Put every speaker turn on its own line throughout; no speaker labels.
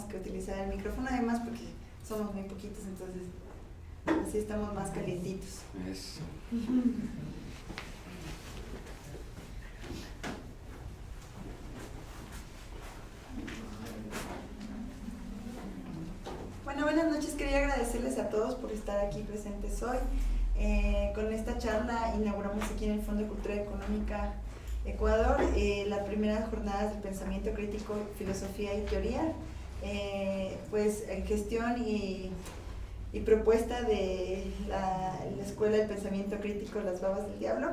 tenemos que utilizar el micrófono, además porque somos muy poquitos, entonces así estamos más calientitos.
Eso.
Bueno, buenas noches, quería agradecerles a todos por estar aquí presentes hoy. Con esta charla inauguramos aquí en el Fondo de Cultura Económica Ecuador las primeras jornadas de pensamiento crítico, filosofía y teoría, pues en gestión y propuesta de la Escuela de Pensamiento Crítico Las Babas del Diablo.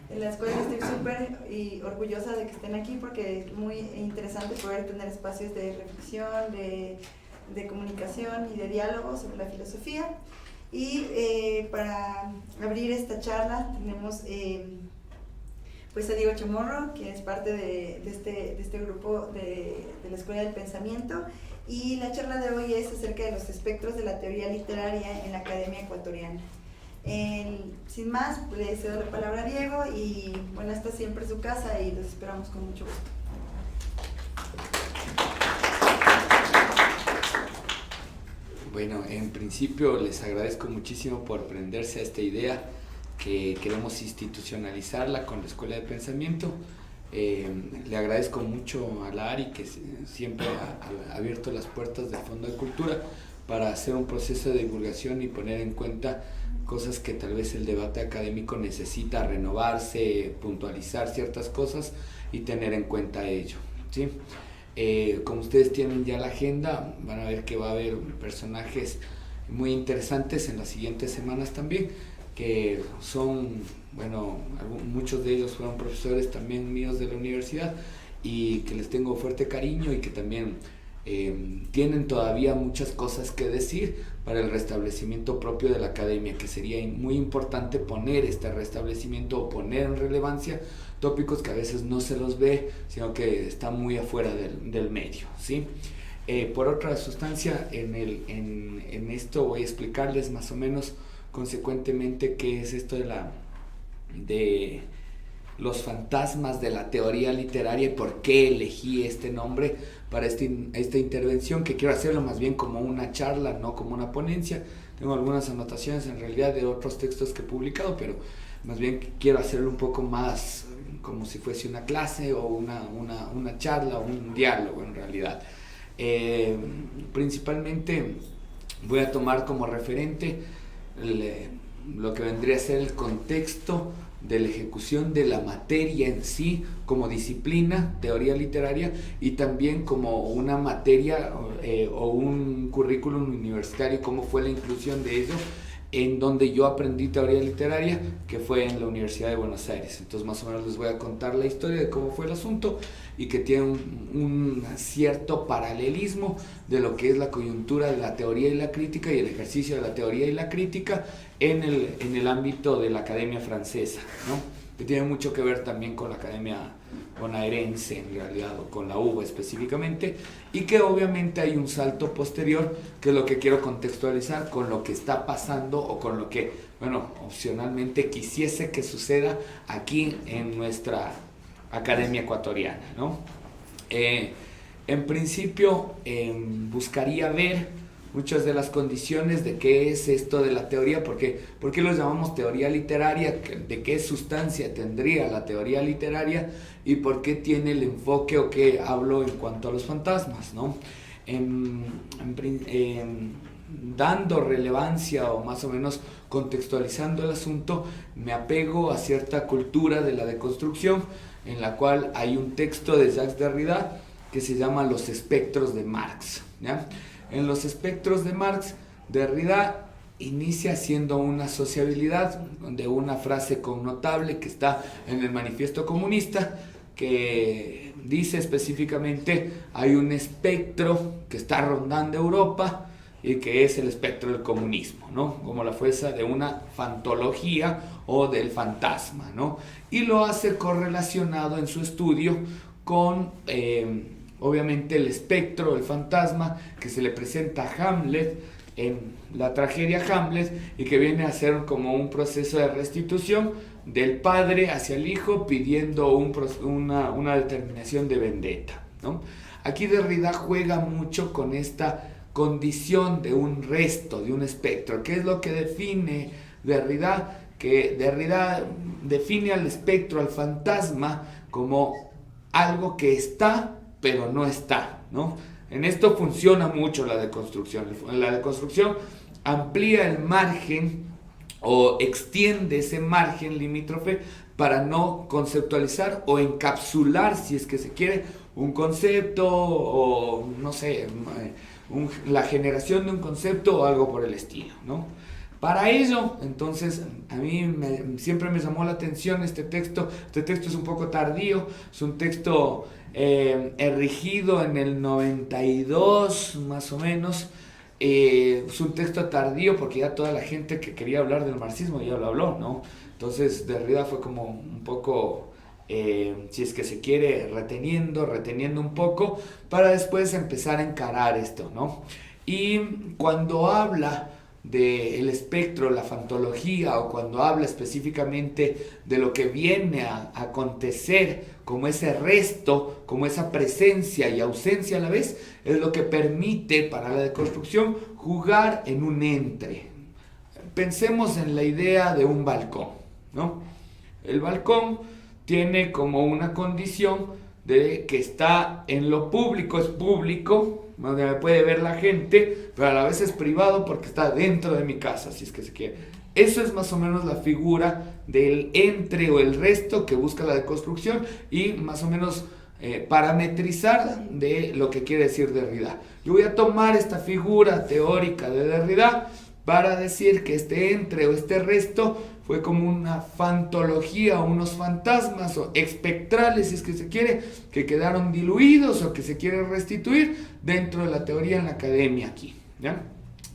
En la escuela estoy súper orgullosa de que estén aquí porque es muy interesante poder tener espacios de reflexión, de comunicación y de diálogo sobre la filosofía. Y para abrir esta charla tenemos pues a Diego Chamorro, que es parte de este grupo de la Escuela del Pensamiento, y la charla de hoy es acerca de los espectros de la teoría literaria en la Academia Ecuatoriana. Sin más, le cedo la palabra a Diego y bueno, esta siempre es su casa y los esperamos con mucho gusto.
Bueno, en principio les agradezco muchísimo por prenderse a esta idea que queremos institucionalizarla con la Escuela de Pensamiento. Le agradezco mucho a la ARI que siempre ha abierto las puertas del Fondo de Cultura para hacer un proceso de divulgación y poner en cuenta cosas que tal vez el debate académico necesita renovarse, puntualizar ciertas cosas y tener en cuenta ello, ¿sí? Como ustedes tienen ya la agenda, van a ver que va a haber personajes muy interesantes en las siguientes semanas también, que son, bueno, muchos de ellos fueron profesores también míos de la universidad y que les tengo fuerte cariño y que también tienen todavía muchas cosas que decir para el restablecimiento propio de la academia, que sería muy importante poner este restablecimiento o poner en relevancia tópicos que a veces no se los ve, sino que están muy afuera del medio, ¿sí? Por otra sustancia, en esto voy a explicarles más o menos consecuentemente qué es esto de los fantasmas de la teoría literaria y por qué elegí este nombre para esta intervención, que quiero hacerlo más bien como una charla, no como una ponencia. Tengo algunas anotaciones en realidad de otros textos que he publicado, pero más bien quiero hacerlo un poco más como si fuese una clase o una charla o un diálogo en realidad. Principalmente voy a tomar como referente lo que vendría a ser el contexto de la ejecución de la materia en sí como disciplina, teoría literaria, y también como una materia o un currículum universitario, cómo fue la inclusión de ello en donde yo aprendí teoría literaria, que fue en la Universidad de Buenos Aires. Entonces más o menos les voy a contar la historia de cómo fue el asunto y que tiene un cierto paralelismo de lo que es la coyuntura de la teoría y la crítica y el ejercicio de la teoría y la crítica en el ámbito de la academia francesa, ¿no? Que tiene mucho que ver también con la academia bonaerense en realidad, o con la UBA específicamente, y que obviamente hay un salto posterior, que es lo que quiero contextualizar con lo que está pasando o con lo que, bueno, opcionalmente quisiese que suceda aquí en nuestra academia ecuatoriana, ¿no? En principio buscaría ver muchas de las condiciones de qué es esto de la teoría, ¿por qué lo llamamos teoría literaria? ¿De qué sustancia tendría la teoría literaria? ¿Y por qué tiene el enfoque o qué hablo en cuanto a los fantasmas, ¿no? Dando relevancia o más o menos contextualizando el asunto, me apego a cierta cultura de la deconstrucción, en la cual hay un texto de Jacques Derrida que se llama Los espectros de Marx, ¿ya? En los espectros de Marx, Derrida inicia haciendo una sociabilidad de una frase connotable que está en el Manifiesto Comunista, que dice específicamente: hay un espectro que está rondando Europa y que es el espectro del comunismo, ¿no? Como la fuerza de una fantología o del fantasma, ¿no? Y lo hace correlacionado en su estudio con obviamente el espectro, el fantasma que se le presenta a Hamlet en la tragedia Hamlet y que viene a ser como un proceso de restitución del padre hacia el hijo pidiendo una determinación de vendetta, ¿no? Aquí Derrida juega mucho con esta condición de un resto, de un espectro. ¿Qué es lo que define Derrida? Que Derrida define al espectro, al fantasma, como algo que está, pero no está, ¿no? En esto funciona mucho la deconstrucción. La deconstrucción amplía el margen o extiende ese margen limítrofe para no conceptualizar o encapsular, si es que se quiere, un concepto o, no sé, la generación de un concepto o algo por el estilo, ¿no? Para ello, entonces, a mí siempre me llamó la atención este texto. Este texto es un poco tardío, es un texto erigido en el 92, más o menos. Es un texto tardío porque ya toda la gente que quería hablar del marxismo ya lo habló, ¿no? Entonces Derrida fue como un poco, si es que se quiere, reteniendo un poco para después empezar a encarar esto, ¿no? Y cuando habla del espectro, la fantología, o cuando habla específicamente de lo que viene a acontecer como ese resto, como esa presencia y ausencia a la vez, es lo que permite para la deconstrucción jugar en un entre. Pensemos en la idea de un balcón, ¿no? El balcón tiene como una condición de que está en lo público, es público, donde me puede ver la gente, pero a la vez es privado porque está dentro de mi casa, si es que se quiere. Eso es más o menos la figura del entre o el resto que busca la deconstrucción y más o menos parametrizar de lo que quiere decir Derrida. Yo voy a tomar esta figura teórica de Derrida para decir que este entre o este resto fue como una fantología, unos fantasmas o espectrales, si es que se quiere, que quedaron diluidos o que se quiere restituir dentro de la teoría en la academia aquí, ¿ya?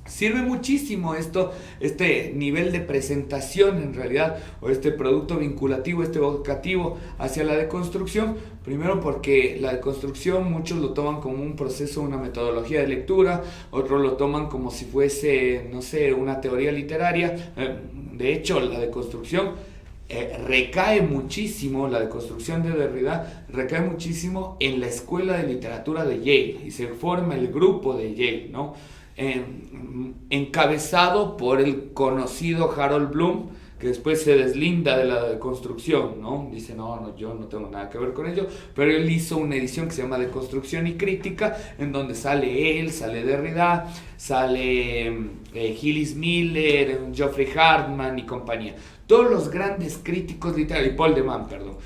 Sirve muchísimo esto, este nivel de presentación en realidad, o este producto vinculativo, este vocativo hacia la deconstrucción. Primero porque la deconstrucción muchos lo toman como un proceso, una metodología de lectura, otros lo toman como si fuese, no sé, una teoría literaria. De hecho, la deconstrucción recae muchísimo, la deconstrucción de Derrida recae muchísimo en la escuela de literatura de Yale, y se forma el grupo de Yale, ¿no? Encabezado por el conocido Harold Bloom, que después se deslinda de la deconstrucción, ¿no? Dice, no, yo no tengo nada que ver con ello, pero él hizo una edición que se llama Deconstrucción y Crítica, en donde sale él, sale Derrida, sale Gillis Miller, Geoffrey Hartman y compañía. Todos los grandes críticos literarios, y Paul de Man, perdón,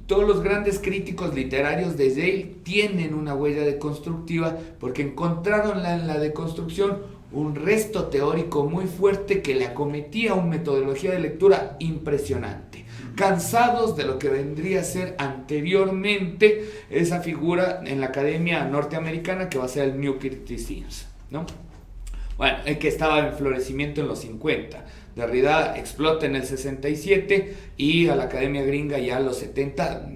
todos los grandes críticos literarios de Yale tienen una huella deconstructiva porque encontraron en la deconstrucción un resto teórico muy fuerte que le acometía una metodología de lectura impresionante. Cansados de lo que vendría a ser anteriormente esa figura en la academia norteamericana que va a ser el New Criticism, ¿no? Bueno, el que estaba en florecimiento en los 50. Derrida explota en el 67 y a la academia gringa ya a los 70,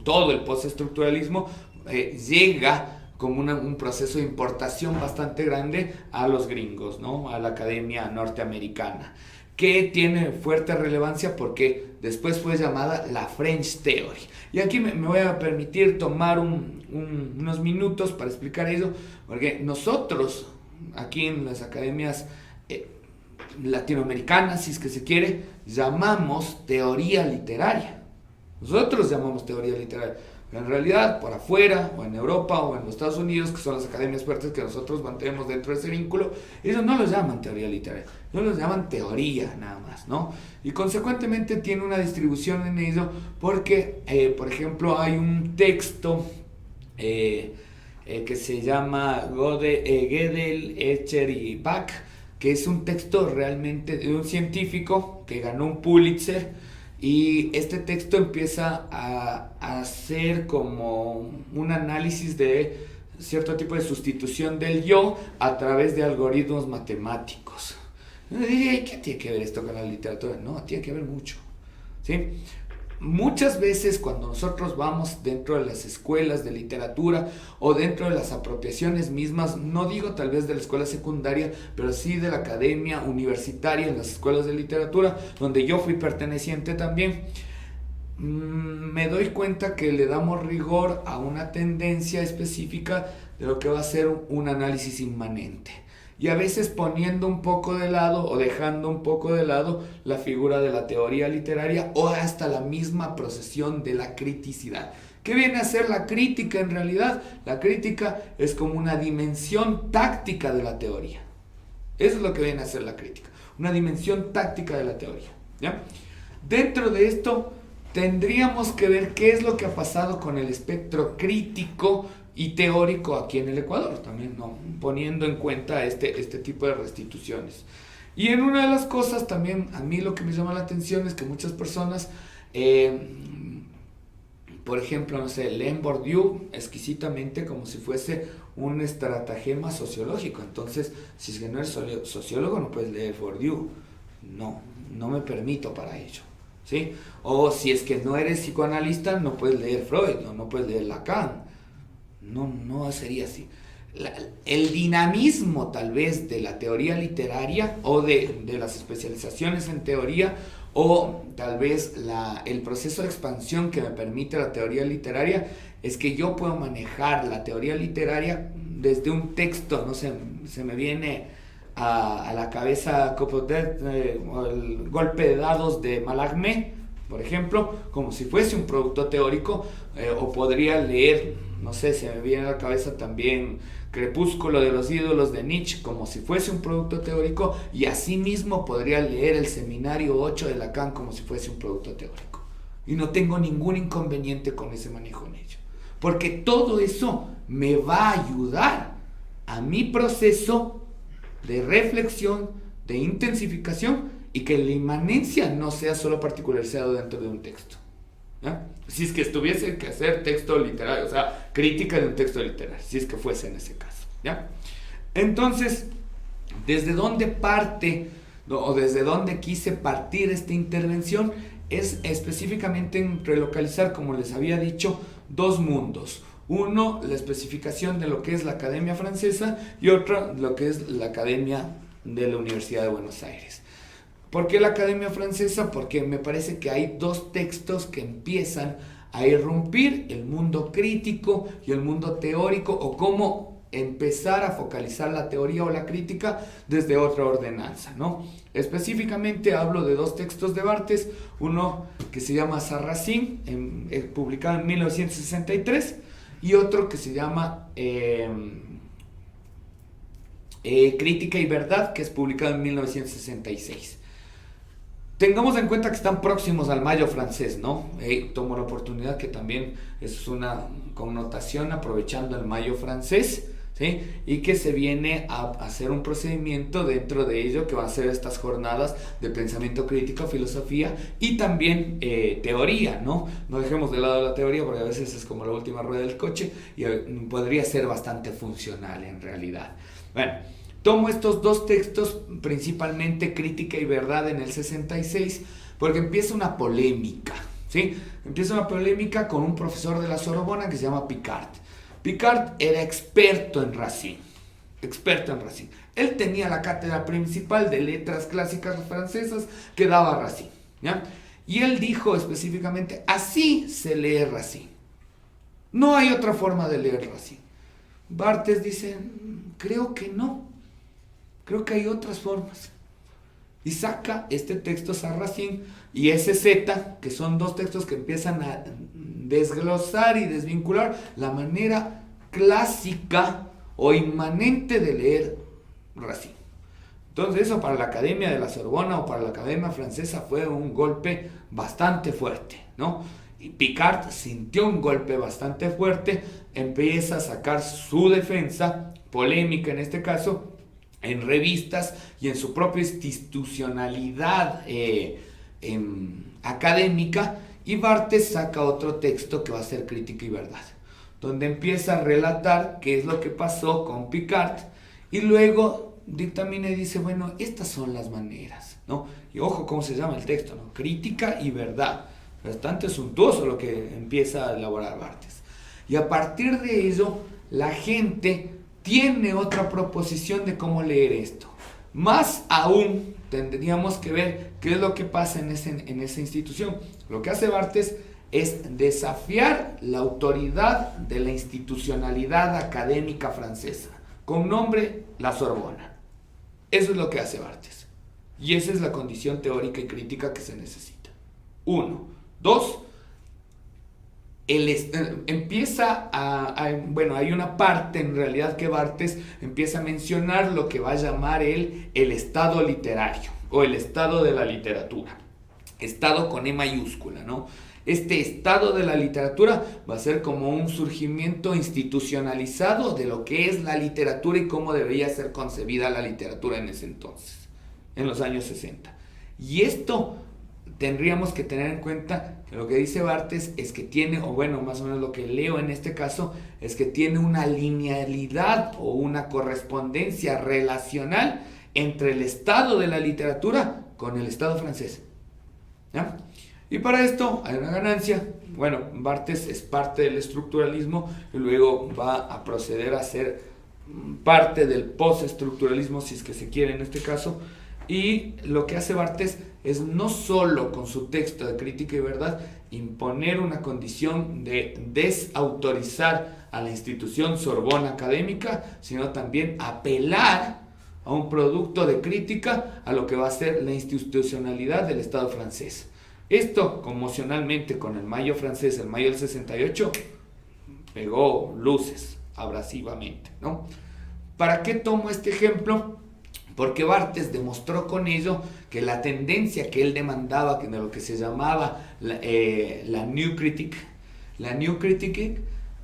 todo el postestructuralismo llega como un proceso de importación bastante grande a los gringos, ¿no? A la academia norteamericana, que tiene fuerte relevancia porque después fue llamada la French Theory. Y aquí me voy a permitir tomar unos minutos para explicar eso, porque nosotros aquí en las academias latinoamericanas, si es que se quiere, llamamos teoría literaria. Nosotros llamamos teoría literaria. En realidad, por afuera, o en Europa, o en los Estados Unidos, que son las academias fuertes que nosotros mantenemos dentro de ese vínculo, ellos no los llaman teoría literaria, ellos los llaman teoría nada más, ¿no? Y consecuentemente tiene una distribución en ello porque, por ejemplo, hay un texto que se llama Gödel, Escher y Bach, que es un texto realmente de un científico que ganó un Pulitzer, y este texto empieza a hacer como un análisis de cierto tipo de sustitución del yo a través de algoritmos matemáticos. Yo diría, ¿qué tiene que ver esto con la literatura? No, tiene que ver mucho, ¿sí? Muchas veces cuando nosotros vamos dentro de las escuelas de literatura o dentro de las apropiaciones mismas, no digo tal vez de la escuela secundaria, pero sí de la academia universitaria, en las escuelas de literatura, donde yo fui perteneciente también, me doy cuenta que le damos rigor a una tendencia específica de lo que va a ser un análisis inmanente. Y a veces poniendo un poco de lado o dejando un poco de lado la figura de la teoría literaria o hasta la misma procesión de la criticidad. ¿Qué viene a ser la crítica en realidad? La crítica es como una dimensión táctica de la teoría. Eso es lo que viene a ser la crítica, una dimensión táctica de la teoría, ¿ya? Dentro de esto tendríamos que ver qué es lo que ha pasado con el espectro crítico y teórico aquí en el Ecuador, también, ¿no? Poniendo en cuenta este tipo de restituciones. Y en una de las cosas también, a mí lo que me llama la atención es que muchas personas, por ejemplo, no sé, leen Bourdieu exquisitamente como si fuese un estratagema sociológico. Entonces, si es que no eres sociólogo, no puedes leer Bourdieu. No me permito para ello, ¿sí? O si es que no eres psicoanalista, no puedes leer Freud, no puedes leer Lacan. No sería así. El dinamismo tal vez de la teoría literaria o de las especializaciones en teoría o tal vez el proceso de expansión que me permite la teoría literaria es que yo puedo manejar la teoría literaria desde un texto, no sé, se me viene a la cabeza el golpe de dados de Mallarmé, por ejemplo, como si fuese un producto teórico, o podría leer, no sé, se me viene a la cabeza también Crepúsculo de los ídolos de Nietzsche como si fuese un producto teórico, y asimismo podría leer el Seminario 8 de Lacan como si fuese un producto teórico. Y no tengo ningún inconveniente con ese manejo en ello, porque todo eso me va a ayudar a mi proceso de reflexión, de intensificación, y que la inmanencia no sea solo particularizado dentro de un texto, ¿ya? Si es que tuviese que hacer texto literario, o sea, crítica de un texto literario, si es que fuese en ese caso, ¿ya? Entonces, ¿desde dónde parte, o desde dónde quise partir esta intervención? Es específicamente en relocalizar, como les había dicho, dos mundos. Uno, la especificación de lo que es la Academia Francesa, y otro, lo que es la Academia de la Universidad de Buenos Aires. ¿Por qué la Academia Francesa? Porque me parece que hay dos textos que empiezan a irrumpir el mundo crítico y el mundo teórico, o cómo empezar a focalizar la teoría o la crítica desde otra ordenanza, ¿no? Específicamente hablo de dos textos de Barthes, uno que se llama Sarracín, publicado en 1963, y otro que se llama Crítica y Verdad, que es publicado en 1966. Tengamos en cuenta que están próximos al Mayo francés, ¿no? Tomo la oportunidad que también es una connotación aprovechando el Mayo francés, ¿sí? Y que se viene a hacer un procedimiento dentro de ello que van a ser estas jornadas de pensamiento crítico, filosofía y también teoría, ¿no? No dejemos de lado la teoría porque a veces es como la última rueda del coche y podría ser bastante funcional en realidad. Bueno, tomo estos dos textos, principalmente Crítica y Verdad en el 66, porque empieza una polémica, ¿sí? Empieza una polémica con un profesor de la Sorbona que se llama Picard. Picard era experto en Racine. Él tenía la cátedra principal de letras clásicas francesas que daba Racine, ¿ya? Y él dijo específicamente, así se lee Racine. No hay otra forma de leer Racine. Barthes dice, creo que no. Creo que hay otras formas. Y saca este texto Sarracín y SZ, que son dos textos que empiezan a desglosar y desvincular la manera clásica o inmanente de leer Racine. Entonces eso para la Academia de la Sorbona o para la Academia Francesa fue un golpe bastante fuerte, ¿no? Y Picard sintió un golpe bastante fuerte, empieza a sacar su defensa, polémica en este caso, en revistas y en su propia institucionalidad académica, y Barthes saca otro texto que va a ser Crítica y Verdad, donde empieza a relatar qué es lo que pasó con Picard, y luego dictamina y dice, bueno, estas son las maneras, ¿no? Y ojo cómo se llama el texto, ¿no? Crítica y Verdad. Bastante suntuoso lo que empieza a elaborar Barthes. Y a partir de ello, la gente tiene otra proposición de cómo leer esto. Más aún tendríamos que ver qué es lo que pasa en esa institución. Lo que hace Barthes es desafiar la autoridad de la institucionalidad académica francesa, con nombre la Sorbona. Eso es lo que hace Barthes. Y esa es la condición teórica y crítica que se necesita. 1. 2. Hay una parte en realidad que Barthes empieza a mencionar lo que va a llamar el estado literario o el estado de la literatura. Estado con E mayúscula, ¿no? Este estado de la literatura va a ser como un surgimiento institucionalizado de lo que es la literatura y cómo debería ser concebida la literatura en ese entonces, en los años 60. Y esto tendríamos que tener en cuenta que lo que dice Barthes es que tiene, o bueno, más o menos lo que leo en este caso, es que tiene una linealidad o una correspondencia relacional entre el estado de la literatura con el estado francés. ¿Ya? Y para esto hay una ganancia. Bueno, Barthes es parte del estructuralismo y luego va a proceder a ser parte del postestructuralismo, si es que se quiere en este caso. Y lo que hace Barthes es no solo con su texto de Crítica y Verdad imponer una condición de desautorizar a la institución Sorbona académica, sino también apelar a un producto de crítica a lo que va a ser la institucionalidad del Estado francés. Esto conmocionalmente con el Mayo francés, el Mayo del 68, pegó luces abrasivamente, ¿no? ¿Para qué tomo este ejemplo? Porque Barthes demostró con ello que la tendencia que él demandaba, que de lo que se llamaba la New Critique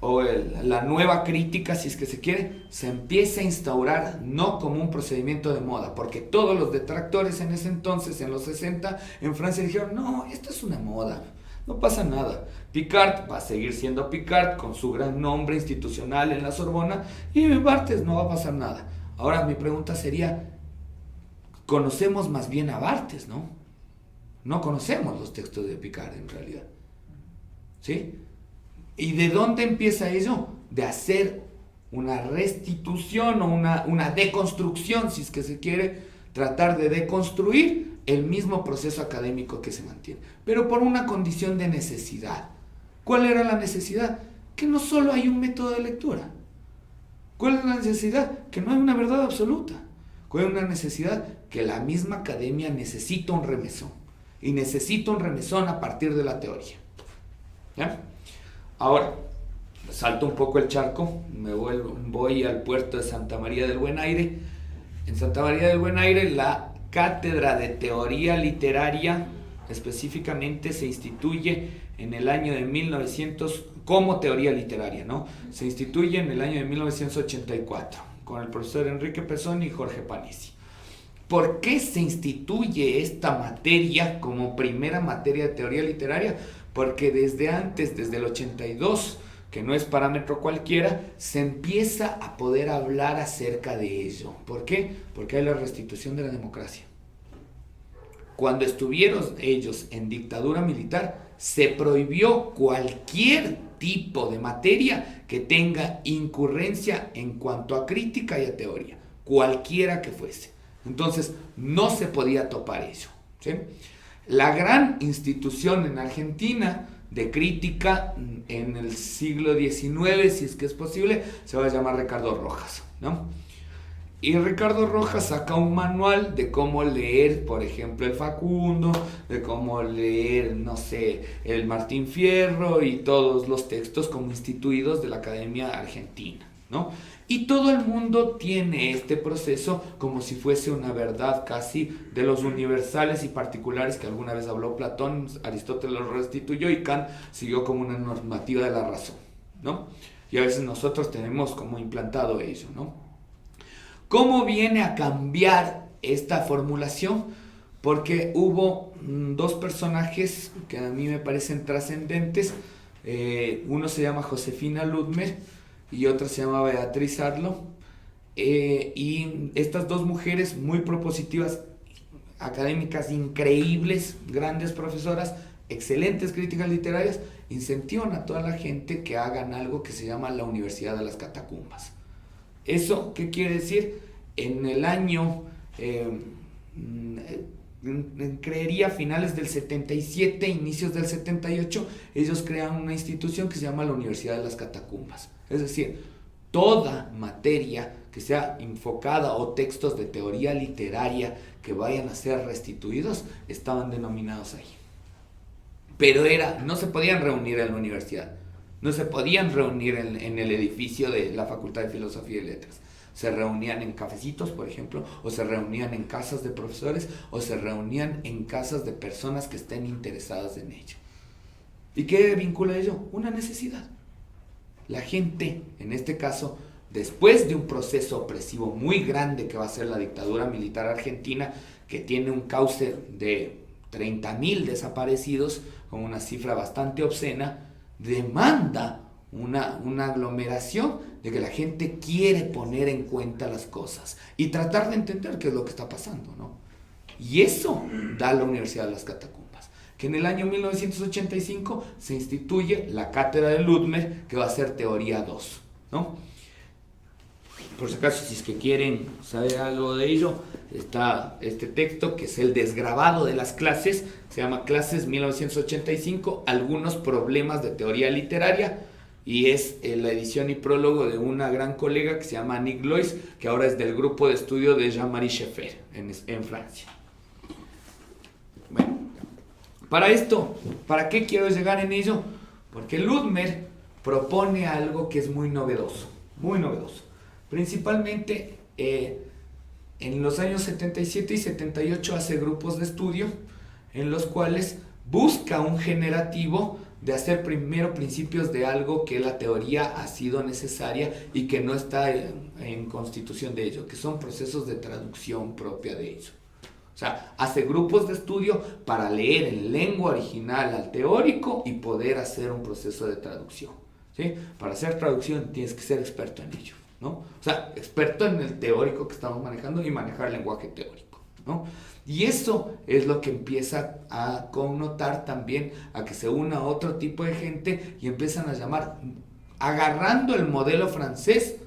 o la nueva crítica, si es que se quiere, se empieza a instaurar no como un procedimiento de moda, porque todos los detractores en ese entonces, en los 60, en Francia dijeron, no, esto es una moda, no pasa nada. Picard va a seguir siendo Picard con su gran nombre institucional en la Sorbona y en Barthes no va a pasar nada. Ahora mi pregunta sería, conocemos más bien a Barthes, ¿no? No conocemos los textos de Picard en realidad, ¿sí? ¿Y de dónde empieza ello? De hacer una restitución o una deconstrucción, si es que se quiere, tratar de deconstruir el mismo proceso académico que se mantiene, pero por una condición de necesidad. ¿Cuál era la necesidad? Que no solo hay un método de lectura. ¿Cuál es la necesidad? Que no hay una verdad absoluta. ¿Cuál es una necesidad? Que la misma academia necesita un remesón. Y necesita un remesón a partir de la teoría. ¿Ya? Ahora, salto un poco el charco, voy al puerto de Santa María del Buen Aire. En Santa María del Buen Aire, la cátedra de teoría literaria específicamente se instituye en el año de 1900 como teoría literaria, ¿no? Se instituye en el año de 1984 con el profesor Enrique Pezón y Jorge Panesi. ¿Por qué se instituye esta materia como primera materia de teoría literaria? Porque desde antes, desde el 82, que no es parámetro cualquiera, se empieza a poder hablar acerca de ello. ¿Por qué? Porque hay la restitución de la democracia. Cuando estuvieron ellos en dictadura militar, se prohibió cualquier tipo de materia que tenga incurrencia en cuanto a crítica y a teoría, cualquiera que fuese. Entonces, no se podía topar ello, ¿sí? La gran institución en Argentina de crítica en el siglo XIX, si es que es posible, se va a llamar Ricardo Rojas, ¿no? Y Ricardo Rojas saca un manual de cómo leer, por ejemplo, el Facundo, de cómo leer, no sé, el Martín Fierro y todos los textos como instituidos de la Academia Argentina, ¿no? Y todo el mundo tiene este proceso como si fuese una verdad casi de los universales y particulares que alguna vez habló Platón, Aristóteles lo restituyó y Kant siguió como una normativa de la razón, ¿no? Y a veces nosotros tenemos como implantado ello, ¿no? ¿Cómo viene a cambiar esta formulación? Porque hubo dos personajes que a mí me parecen trascendentes. Uno se llama Josefina Ludmer y otra se llama Beatriz Arlo. Y estas dos mujeres muy propositivas, académicas increíbles, grandes profesoras, excelentes críticas literarias, incentivan a toda la gente que hagan algo que se llama la Universidad de las Catacumbas. ¿Eso qué quiere decir? En el año creería finales del 77, inicios del 78, ellos crean una institución que se llama la Universidad de las Catacumbas. Es decir, toda materia que sea enfocada o textos de teoría literaria que vayan a ser restituidos estaban denominados ahí. Pero no se podían reunir en la universidad, no se podían reunir en el edificio de la Facultad de Filosofía y Letras. Se reunían en cafecitos, por ejemplo, o se reunían en casas de profesores, o se reunían en casas de personas que estén interesadas en ello. ¿Y qué vincula ello? Una necesidad. La gente, en este caso, después de un proceso opresivo muy grande que va a ser la dictadura militar argentina, que tiene un cauce de 30.000 desaparecidos, con una cifra bastante obscena, demanda una aglomeración de que la gente quiere poner en cuenta las cosas y tratar de entender qué es lo que está pasando, ¿no? Y eso da la Universidad de las Catacumbas, que en el año 1985 se instituye la cátedra de Ludmer, que va a ser teoría 2, ¿no? Por si acaso, si es que quieren saber algo de ello, está este texto que es el desgrabado de las clases, se llama Clases 1985, algunos problemas de teoría literaria, y es la edición y prólogo de una gran colega que se llama Annick Lois, que ahora es del grupo de estudio de Jean-Marie Schaeffer en Francia. Bueno, para esto, ¿para qué quiero llegar en ello? Porque Ludmer propone algo que es muy novedoso, principalmente en los años 77 y 78 hace grupos de estudio en los cuales busca un generativo de hacer primero principios de algo que la teoría ha sido necesaria y que no está en constitución de ello, que son procesos de traducción propia de ello. O sea, hace grupos de estudio para leer en lengua original al teórico y poder hacer un proceso de traducción, ¿sí? Para hacer traducción tienes que ser experto en ello, ¿no? O sea, experto en el teórico que estamos manejando y manejar lenguaje teórico, ¿no? Y eso es lo que empieza a connotar también a que se una otro tipo de gente y empiezan a llamar, agarrando el modelo francés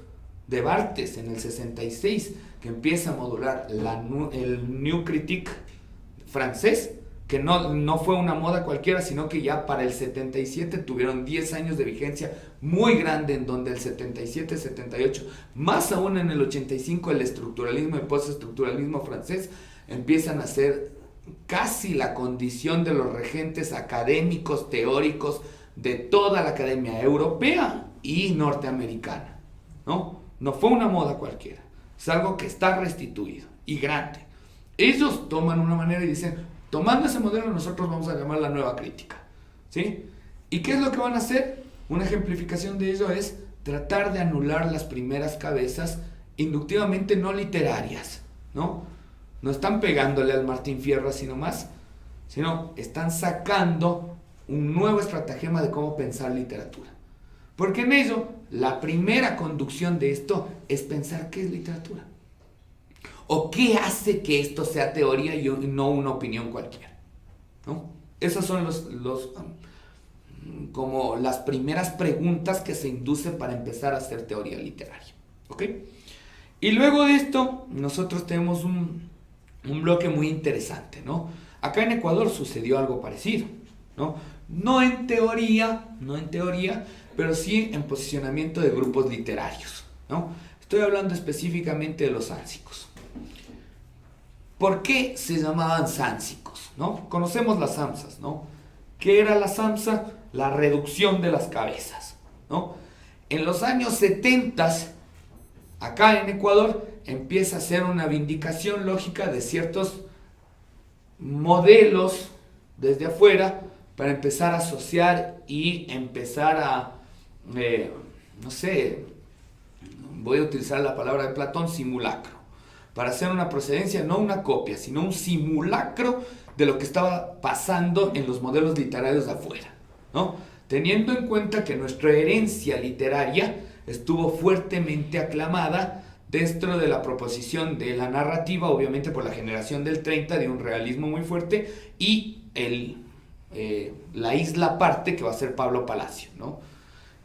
de Barthes en el 66, que empieza a modular el New Critique francés, que no fue una moda cualquiera, sino que ya para el 77 tuvieron 10 años de vigencia muy grande, en donde el 77, 78, más aún en el 85, el estructuralismo y postestructuralismo francés empiezan a ser casi la condición de los regentes académicos, teóricos de toda la academia europea y norteamericana, ¿no? No fue una moda cualquiera, es algo que está restituido y grande. Ellos toman una manera y dicen, tomando ese modelo nosotros vamos a llamar la nueva crítica, ¿sí? ¿Y qué es lo que van a hacer? Una ejemplificación de ello es tratar de anular las primeras cabezas inductivamente no literarias, ¿no? No están pegándole al Martín Fierro así nomás, sino están sacando un nuevo estratagema de cómo pensar literatura. Porque en ello, la primera conducción de esto es pensar qué es literatura. O qué hace que esto sea teoría y no una opinión cualquiera, ¿no? Esas son como las primeras preguntas que se inducen para empezar a hacer teoría literaria, ¿ok? Y luego de esto, nosotros tenemos un bloque muy interesante, ¿no? Acá en Ecuador sucedió algo parecido, ¿no? No en teoría, pero sí en posicionamiento de grupos literarios, ¿no? Estoy hablando específicamente de los sánsicos. ¿Por qué se llamaban sánsicos, no? Conocemos las samsas, ¿no? ¿Qué era la samsa? La reducción de las cabezas, ¿no? En los años 70, acá en Ecuador, empieza a ser una vindicación lógica de ciertos modelos desde afuera para empezar a asociar y empezar a, no sé, voy a utilizar la palabra de Platón, simulacro, para hacer una procedencia, no una copia, sino un simulacro de lo que estaba pasando en los modelos literarios de afuera, ¿no? Teniendo en cuenta que nuestra herencia literaria estuvo fuertemente aclamada dentro de la proposición de la narrativa, obviamente por la generación del 30, de un realismo muy fuerte, y la isla aparte, que va a ser Pablo Palacio, ¿no?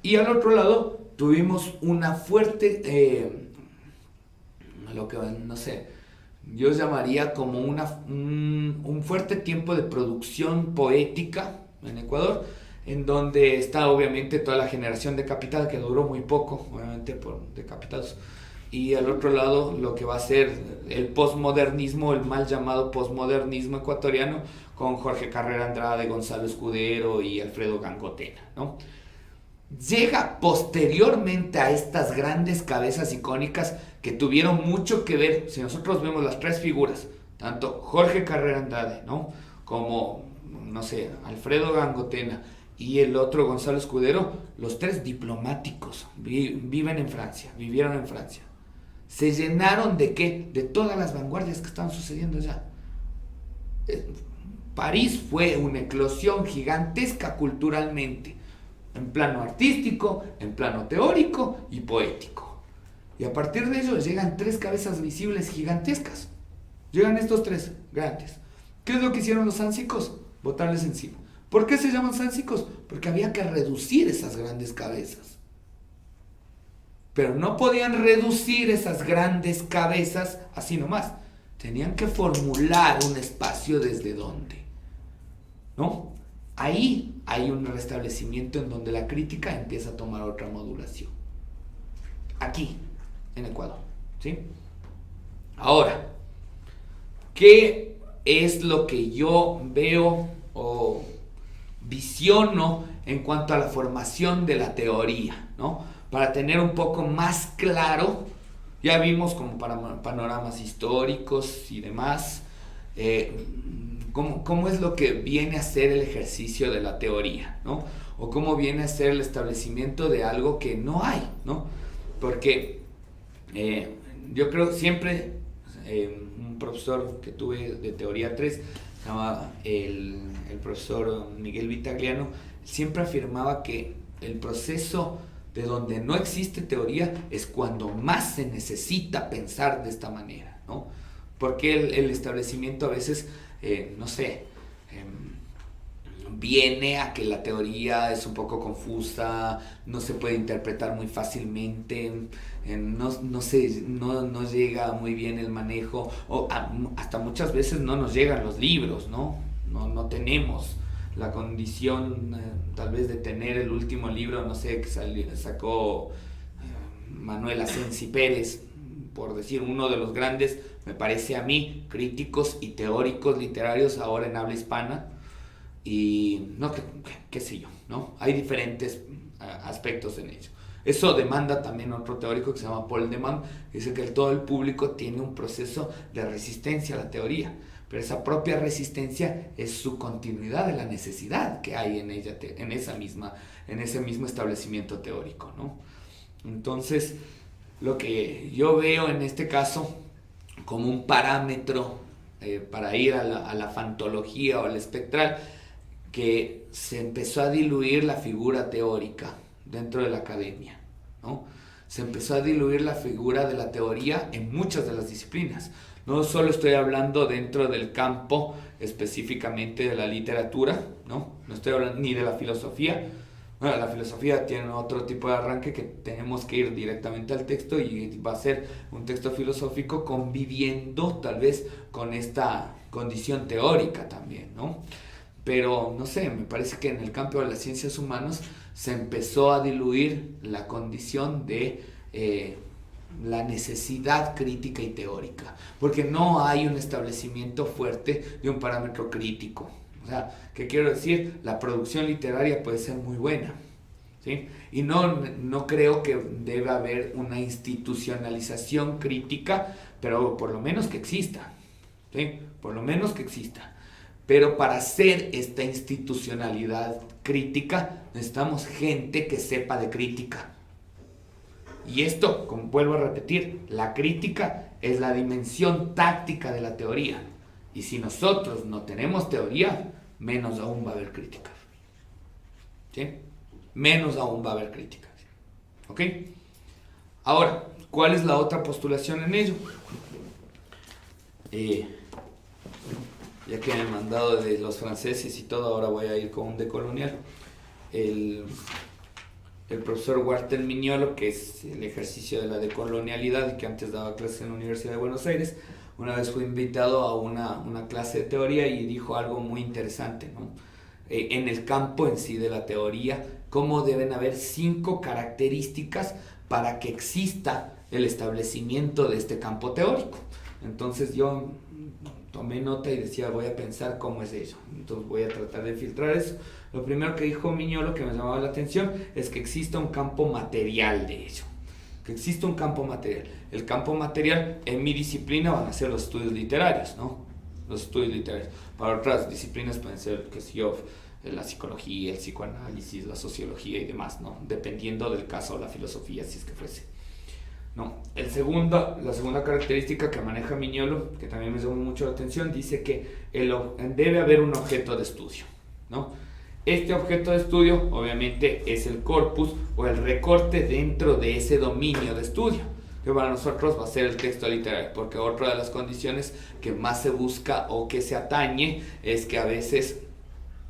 Y al otro lado tuvimos una fuerte, yo llamaría como un fuerte tiempo de producción poética en Ecuador, en donde está obviamente toda la generación de Capital, que duró muy poco, obviamente por decapitados, y al otro lado lo que va a ser el posmodernismo, el mal llamado posmodernismo ecuatoriano, con Jorge Carrera Andrade, Gonzalo Escudero y Alfredo Gangotena, ¿no? Llega posteriormente a estas grandes cabezas icónicas que tuvieron mucho que ver. Si nosotros vemos las tres figuras, tanto Jorge Carrera Andrade, ¿no?, como, no sé, Alfredo Gangotena y el otro Gonzalo Escudero, los tres diplomáticos, viven en Francia, vivieron en Francia. ¿Se llenaron de qué? De todas las vanguardias que estaban sucediendo allá. París fue una eclosión gigantesca culturalmente, en plano artístico, en plano teórico y poético. Y a partir de ello llegan tres cabezas visibles gigantescas. Llegan estos tres grandes. ¿Qué es lo que hicieron los sánsicos? Botarles encima. ¿Por qué se llaman sánsicos? Porque había que reducir esas grandes cabezas. Pero no podían reducir esas grandes cabezas así nomás. Tenían que formular un espacio desde donde, ¿no? Ahí hay un restablecimiento en donde la crítica empieza a tomar otra modulación. Aquí, en Ecuador, ¿sí? Ahora, ¿qué es lo que yo veo o visiono en cuanto a la formación de la teoría, ¿no? Para tener un poco más claro, ya vimos como para panoramas históricos y demás, ¿cómo es lo que viene a ser el ejercicio de la teoría, ¿no? O cómo viene a ser el establecimiento de algo que no hay, ¿no? Porque yo creo siempre, un profesor que tuve de teoría 3, se llama el profesor Miguel Vitagliano, siempre afirmaba que el proceso de donde no existe teoría es cuando más se necesita pensar de esta manera, ¿no? Porque el establecimiento a veces, viene a que la teoría es un poco confusa, no se puede interpretar muy fácilmente, no llega muy bien el manejo, o hasta muchas veces no nos llegan los libros, ¿no? No tenemos la condición tal vez de tener el último libro, no sé, que sacó Manuel Asensi Pérez, por decir uno de los grandes, me parece a mí, críticos y teóricos literarios ahora en habla hispana, y no, qué sé yo, ¿no? Hay diferentes aspectos en ello. Eso demanda también otro teórico que se llama Paul Deman, que dice que todo el público tiene un proceso de resistencia a la teoría, pero esa propia resistencia es su continuidad de la necesidad que hay en ella, en ese mismo establecimiento teórico, ¿no? Entonces, lo que yo veo en este caso como un parámetro para ir a la fantología o al espectral, que se empezó a diluir la figura teórica dentro de la academia, ¿no? Se empezó a diluir la figura de la teoría en muchas de las disciplinas. No solo estoy hablando dentro del campo específicamente de la literatura, ¿no? No estoy hablando ni de la filosofía. Bueno, la filosofía tiene otro tipo de arranque que tenemos que ir directamente al texto y va a ser un texto filosófico conviviendo tal vez con esta condición teórica también, ¿no? Pero, no sé, me parece que en el campo de las ciencias humanas se empezó a diluir la condición de la necesidad crítica y teórica, porque no hay un establecimiento fuerte de un parámetro crítico. O sea, ¿qué quiero decir? La producción literaria puede ser muy buena, ¿sí? Y no creo que deba haber una institucionalización crítica, pero por lo menos que exista, ¿sí? Por lo menos que exista. Pero para hacer esta institucionalidad crítica necesitamos gente que sepa de crítica. Y esto, como vuelvo a repetir, la crítica es la dimensión táctica de la teoría. Y si nosotros no tenemos teoría, menos aún va a haber crítica. ¿Sí? Menos aún va a haber crítica. ¿Ok? Ahora, ¿cuál es la otra postulación en ello? Ya que me han mandado de los franceses y todo, ahora voy a ir con un decolonial. el profesor Walter Miñolo, que es el ejercicio de la decolonialidad y que antes daba clases en la Universidad de Buenos Aires, una vez fue invitado a una clase de teoría y dijo algo muy interesante, ¿no? En el campo en sí de la teoría, cómo deben haber 5 características para que exista el establecimiento de este campo teórico. Entonces yo tomé nota y decía, voy a pensar cómo es eso. Entonces voy a tratar de filtrar eso. Lo primero que dijo Miñolo, que me llamaba la atención, es que exista un campo material de ello. Que exista un campo material. El campo material en mi disciplina van a ser los estudios literarios, ¿no? Los estudios literarios. Para otras disciplinas pueden ser, qué sé yo, la psicología, el psicoanálisis, la sociología y demás, ¿no? Dependiendo del caso o la filosofía, si es que fuese. No. La segunda característica que maneja Miñolo, que también me llamó mucho la atención, dice que debe haber un objeto de estudio, ¿no? Este objeto de estudio, obviamente, es el corpus o el recorte dentro de ese dominio de estudio, que para nosotros va a ser el texto literario, porque otra de las condiciones que más se busca o que se atañe es que a veces,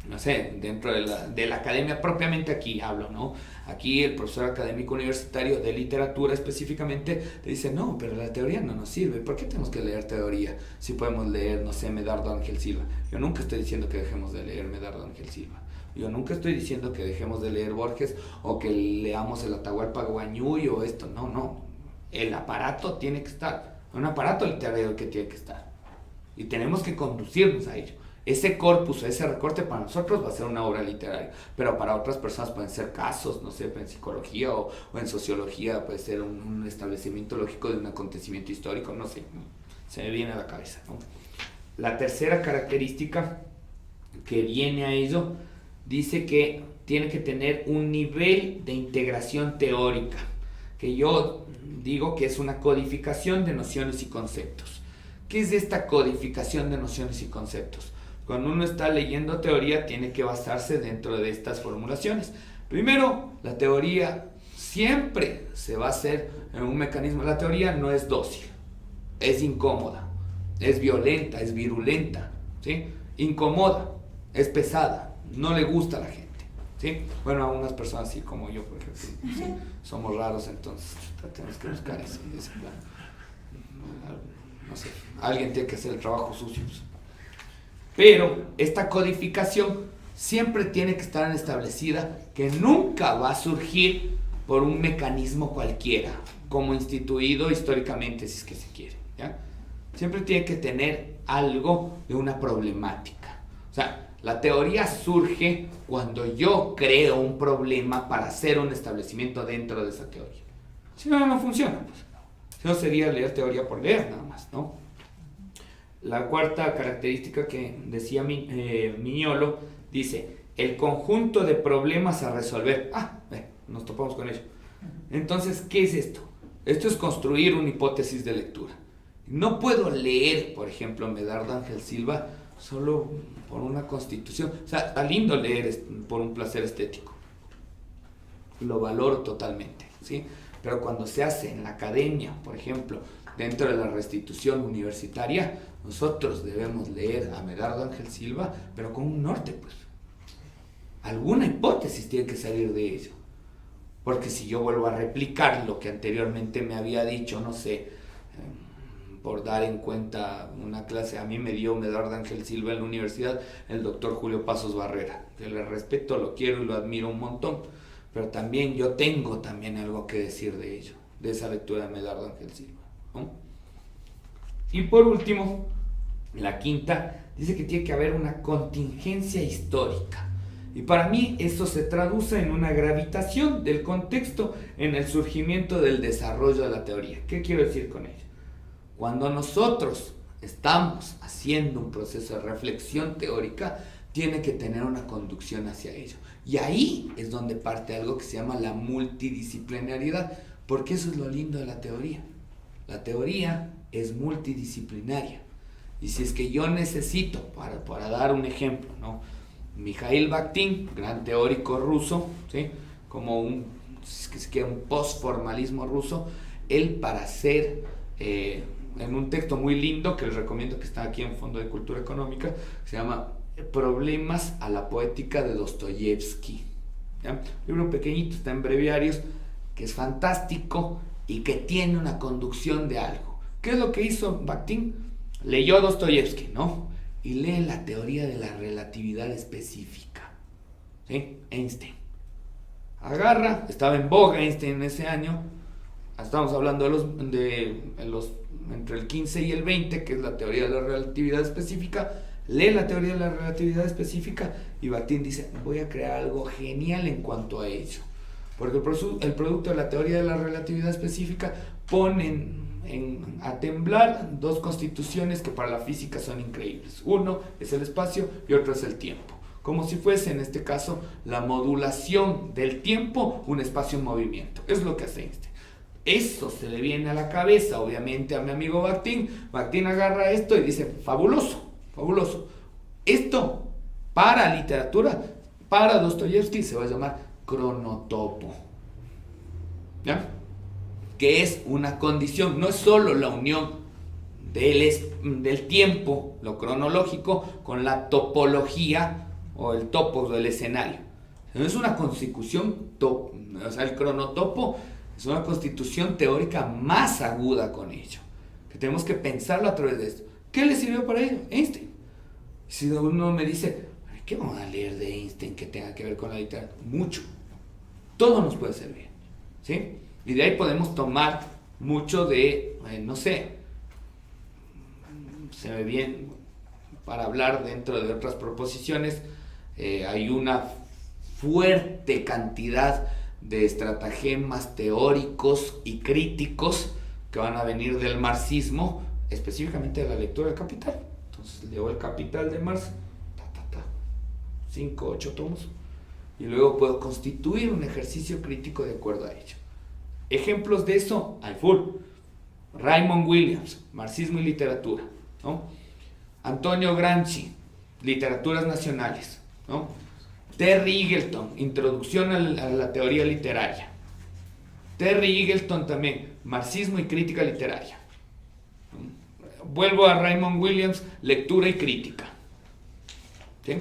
no sé, dentro de la academia, propiamente aquí hablo, ¿no? Aquí el profesor académico universitario de literatura específicamente te dice, no, pero la teoría no nos sirve. ¿Por qué tenemos que leer teoría si podemos leer, no sé, Medardo Ángel Silva? Yo nunca estoy diciendo que dejemos de leer Medardo Ángel Silva. Yo nunca estoy diciendo que dejemos de leer Borges o que leamos el Atahualpa Guañuy o esto. No, no. El aparato tiene que estar. Un aparato literario que tiene que estar. Y tenemos que conducirnos a ello. Ese corpus, ese recorte para nosotros va a ser una obra literaria, pero para otras personas pueden ser casos, no sé, en psicología o en sociología puede ser un establecimiento lógico de un acontecimiento histórico, no sé, se me viene a la cabeza, ¿no? La tercera característica que viene a ello dice que tiene que tener un nivel de integración teórica, que yo digo que es una codificación de nociones y conceptos. ¿Qué es esta codificación de nociones y conceptos? Cuando uno está leyendo teoría, tiene que basarse dentro de estas formulaciones. Primero, la teoría siempre se va a hacer en un mecanismo. La teoría no es dócil, es incómoda, es violenta, es virulenta, ¿sí? Incomoda, es pesada, no le gusta a la gente, ¿sí? Bueno, a unas personas así como yo, por ejemplo, ¿sí? Somos raros, entonces tenemos que buscar ese plan. No sé, alguien tiene que hacer el trabajo sucio. Pero esta codificación siempre tiene que estar establecida, que nunca va a surgir por un mecanismo cualquiera, como instituido históricamente, si es que se quiere, ¿ya? Siempre tiene que tener algo de una problemática. O sea, la teoría surge cuando yo creo un problema para hacer un establecimiento dentro de esa teoría. Si no, no funciona, pues. Si no, sería leer teoría por leer nada más, ¿no? La cuarta característica que decía Miñolo dice, el conjunto de problemas a resolver. Nos topamos con ello. Entonces, ¿qué es esto? Esto es construir una hipótesis de lectura. No puedo leer, por ejemplo, Medardo Ángel Silva solo por una constitución. O sea, está lindo leer por un placer estético. Lo valoro totalmente, ¿sí? Pero cuando se hace en la academia, por ejemplo, dentro de la restitución universitaria, nosotros debemos leer a Medardo Ángel Silva, pero con un norte, pues. Alguna hipótesis tiene que salir de ello. Porque si yo vuelvo a replicar lo que anteriormente me había dicho, no sé, por dar en cuenta una clase, a mí me dio Medardo Ángel Silva en la universidad, el doctor Julio Pasos Barrera, que le respeto, lo quiero y lo admiro un montón, pero también yo tengo también algo que decir de ello, de esa lectura de Medardo Ángel Silva, ¿no? Y por último, la quinta, dice que tiene que haber una contingencia histórica. Y para mí eso se traduce en una gravitación del contexto en el surgimiento del desarrollo de la teoría. ¿Qué quiero decir con ello? Cuando nosotros estamos haciendo un proceso de reflexión teórica, tiene que tener una conducción hacia ello. Y ahí es donde parte algo que se llama la multidisciplinariedad, porque eso es lo lindo de la teoría. La teoría es multidisciplinaria. Y si es que yo necesito, para dar un ejemplo, ¿no? Mikhail Bakhtin, gran teórico ruso, ¿sí? Como un postformalismo ruso, él para hacer, en un texto muy lindo que les recomiendo, que está aquí en Fondo de Cultura Económica, se llama Problemas a la poética de Dostoyevsky, ¿ya? Un libro pequeñito, está en breviarios, que es fantástico y que tiene una conducción de algo. ¿Qué es lo que hizo Bakhtin? Leyó Dostoyevsky, ¿no? Y lee la teoría de la relatividad específica, ¿sí? Einstein. Agarra, estaba en boga Einstein en ese año, estamos hablando de los entre el 15 y el 20, que es la teoría de la relatividad específica. Lee la teoría de la relatividad específica y Bakhtin dice, voy a crear algo genial en cuanto a ello, porque el producto de la teoría de la relatividad específica pone a temblar dos constituciones que para la física son increíbles. Uno es el espacio y otro es el tiempo, como si fuese en este caso la modulación del tiempo, un espacio en movimiento. Es lo que hace Einstein. Eso se le viene a la cabeza obviamente a mi amigo Bakhtin. Bakhtin agarra esto y dice, fabuloso, fabuloso. Esto para literatura, para Dostoyevsky se va a llamar cronotopo, ¿ya? Que es una condición, no es solo la unión del tiempo, lo cronológico, con la topología o el topos del escenario. No es una constitución, o sea, el cronotopo es una constitución teórica más aguda con ello, que tenemos que pensarlo a través de esto. ¿Qué le sirvió para ello? Einstein. Si uno me dice, ¿qué vamos a leer de Einstein que tenga que ver con la literatura? Mucho. Todo nos puede servir, ¿sí? Y de ahí podemos tomar mucho de, no sé, se me viene para hablar dentro de otras proposiciones, hay una fuerte cantidad de estratagemas teóricos y críticos que van a venir del marxismo, específicamente de la lectura del Capital. Entonces leo el Capital de Marx, 5, 8 tomos, y luego puedo constituir un ejercicio crítico de acuerdo a ello. Ejemplos de eso hay full. Raymond Williams, Marxismo y Literatura, ¿no? Antonio Gramsci, Literaturas Nacionales, ¿no? Terry Eagleton, Introducción a la Teoría Literaria. Terry Eagleton también, Marxismo y Crítica Literaria. Vuelvo a Raymond Williams, Lectura y Crítica, ¿sí?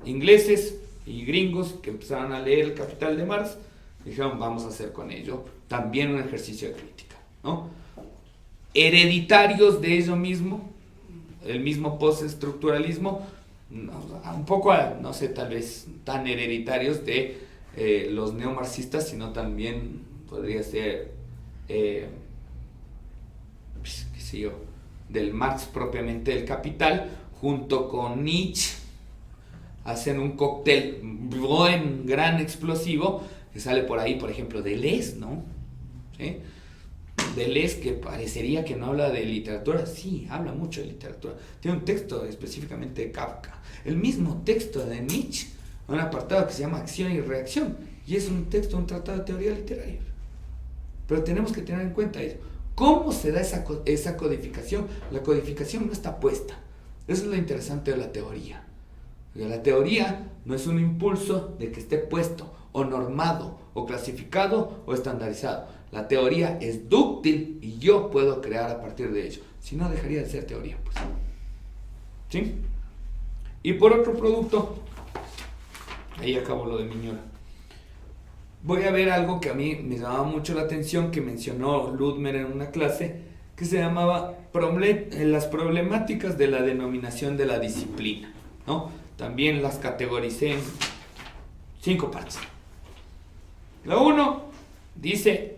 Ingleses y gringos que empezaron a leer el Capital de Marx, dijeron, vamos a hacer con ello también un ejercicio de crítica, ¿no? Hereditarios de ello mismo, el mismo postestructuralismo, un poco, no sé, tal vez tan hereditarios de los neomarxistas, sino también podría ser, qué sé yo, del Marx propiamente del Capital, junto con Nietzsche, hacen un cóctel buen, gran, explosivo, que sale por ahí, por ejemplo, Deleuze, ¿no? ¿Sí? Deleuze, que parecería que no habla de literatura, sí, habla mucho de literatura. Tiene un texto específicamente de Kafka, el mismo texto de Nietzsche, un apartado que se llama Acción y Reacción, y es un texto, un tratado de teoría literaria. Pero tenemos que tener en cuenta eso. ¿Cómo se da esa codificación? La codificación no está puesta. Eso es lo interesante de la teoría. Porque la teoría no es un impulso de que esté puesto, o normado, o clasificado, o estandarizado. La teoría es dúctil y yo puedo crear a partir de ello. Si no, dejaría de ser teoría, pues. ¿Sí? Y por otro producto, ahí acabo lo de Miñola. Voy a ver algo que a mí me llamaba mucho la atención, que mencionó Ludmer en una clase, que se llamaba las problemáticas de la denominación de la disciplina, ¿no? También las categoricé en 5 partes. La 1 dice,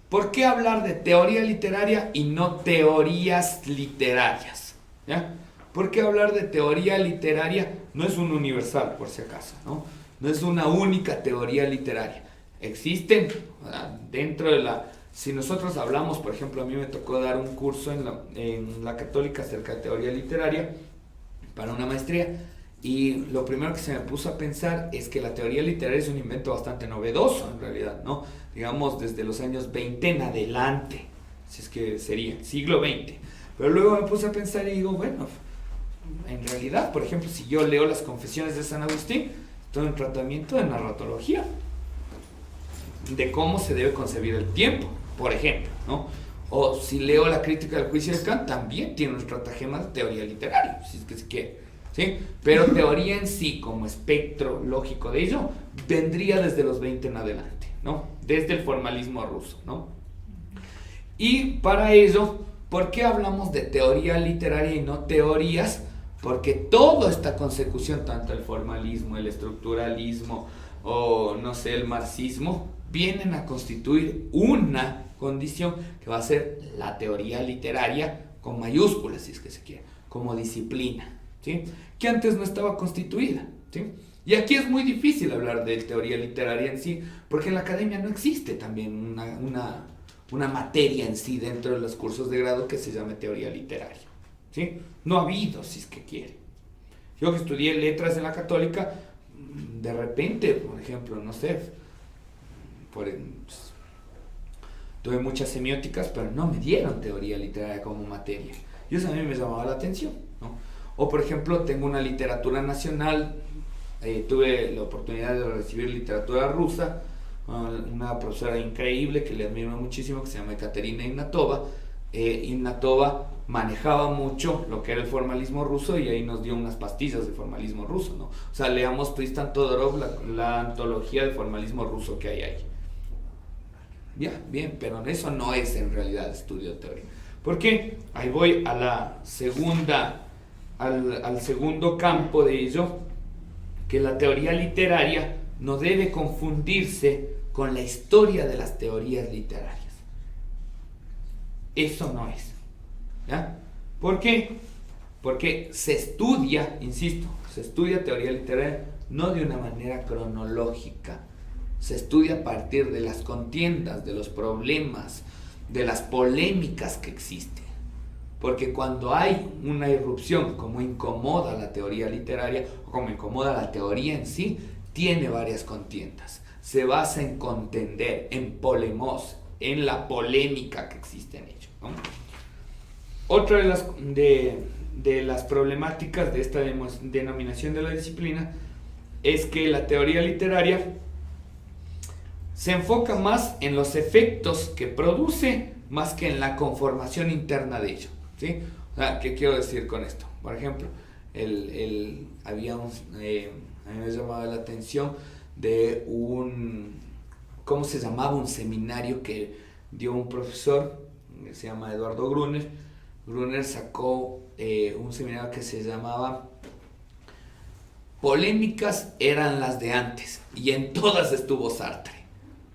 ¿por qué hablar de teoría literaria y no teorías literarias? ¿Ya? ¿Por qué hablar de teoría literaria? No es un universal, por si acaso, ¿no? No es una única teoría literaria. Existen dentro de la... Si nosotros hablamos, por ejemplo, a mí me tocó dar un curso en la Católica acerca de teoría literaria para una maestría, y lo primero que se me puso a pensar es que la teoría literaria es un invento bastante novedoso en realidad, ¿no? Digamos desde los años 20 en adelante, si es que sería siglo XX. Pero luego me puse a pensar y digo, bueno, en realidad, por ejemplo, si yo leo las Confesiones de San Agustín, estoy en un tratamiento de narratología, de cómo se debe concebir el tiempo, por ejemplo, ¿no? O si leo la Crítica del Juicio de Kant, también tiene un estratagema de teoría literaria, si es que se quiere. ¿sí? Pero teoría en sí, como espectro lógico de ello, vendría desde los 20 en adelante, ¿no? Desde el formalismo ruso, ¿no? Y para ello, ¿por qué hablamos de teoría literaria y no teorías? Porque toda esta consecución, tanto el formalismo, el estructuralismo o no sé, el marxismo, vienen a constituir una condición que va a ser la teoría literaria con mayúsculas, si es que se quiere, como disciplina, ¿sí? Que antes no estaba constituida, ¿sí? Y aquí es muy difícil hablar de teoría literaria en sí, porque en la academia no existe también una materia en sí dentro de los cursos de grado que se llame teoría literaria, ¿sí? No ha habido, si es que quiere. Yo que estudié letras en la Católica, de repente, por ejemplo, no sé, tuve muchas semióticas, pero no me dieron teoría literaria como materia. Y eso a mí me llamaba la atención, ¿no? O por ejemplo, tengo una literatura nacional, tuve la oportunidad de recibir literatura rusa, una profesora increíble que le admiro muchísimo, que se llama Ekaterina Ignatova. Ignatova manejaba mucho lo que era el formalismo ruso y ahí nos dio unas pastillas de formalismo ruso, ¿no? O sea, leamos Tristan Todorov, la antología de formalismo ruso que hay ahí. Ya, bien, pero eso no es en realidad estudio de teoría. ¿Por qué? Ahí voy a la segunda, al segundo campo de ello, que la teoría literaria no debe confundirse con la historia de las teorías literarias. Eso no es, ¿ya? ¿Por qué? Porque se estudia, insisto, se estudia teoría literaria no de una manera cronológica, se estudia a partir de las contiendas, de los problemas, de las polémicas que existen. Porque cuando hay una irrupción, como incomoda la teoría literaria, o como incomoda la teoría en sí, tiene varias contiendas. Se basa en contender, en polemos, en la polémica que existe en ello, ¿no? Otra de las problemáticas de esta denominación de la disciplina es que la teoría literaria se enfoca más en los efectos que produce más que en la conformación interna de ello, ¿sí? O sea, ¿qué quiero decir con esto? Por ejemplo, había a mí me llamaba la atención de ¿cómo se llamaba? Un seminario que dio un profesor, que se llama Eduardo Gruner. Gruner sacó un seminario que se llamaba Polémicas eran las de antes, y en todas estuvo Sartre,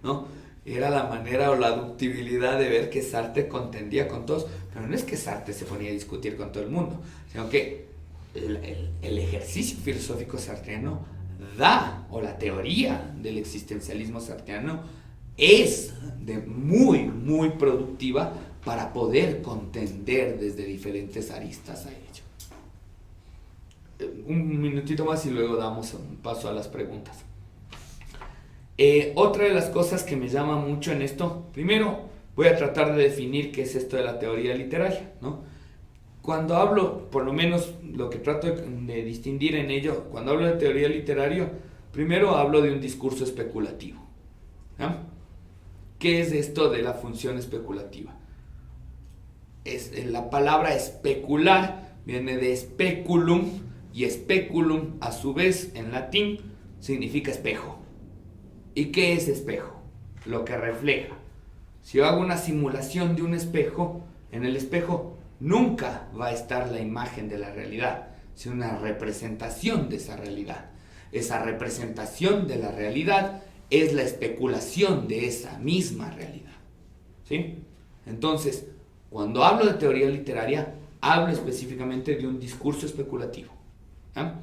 ¿no? Era la manera o la ductibilidad de ver que Sartre contendía con todos, pero no es que Sartre se ponía a discutir con todo el mundo, sino que el ejercicio filosófico sartreano o la teoría del existencialismo sartreano es muy, muy productiva para poder contender desde diferentes aristas a ello. Un minutito más y luego damos un paso a las preguntas. Otra de las cosas que me llama mucho en esto, primero voy a tratar de definir qué es esto de la teoría literaria, ¿no? Cuando hablo, por lo menos lo que trato de distinguir en ello, cuando hablo de teoría literaria, primero hablo de un discurso especulativo, ¿no? ¿Qué es esto de la función especulativa? La palabra especular viene de speculum, y speculum a su vez en latín significa espejo. ¿Y qué es espejo? Lo que refleja. Si yo hago una simulación de un espejo, en el espejo nunca va a estar la imagen de la realidad, sino una representación de esa realidad. Esa representación de la realidad es la especulación de esa misma realidad, ¿sí? Entonces, cuando hablo de teoría literaria, hablo específicamente de un discurso especulativo, ¿ah?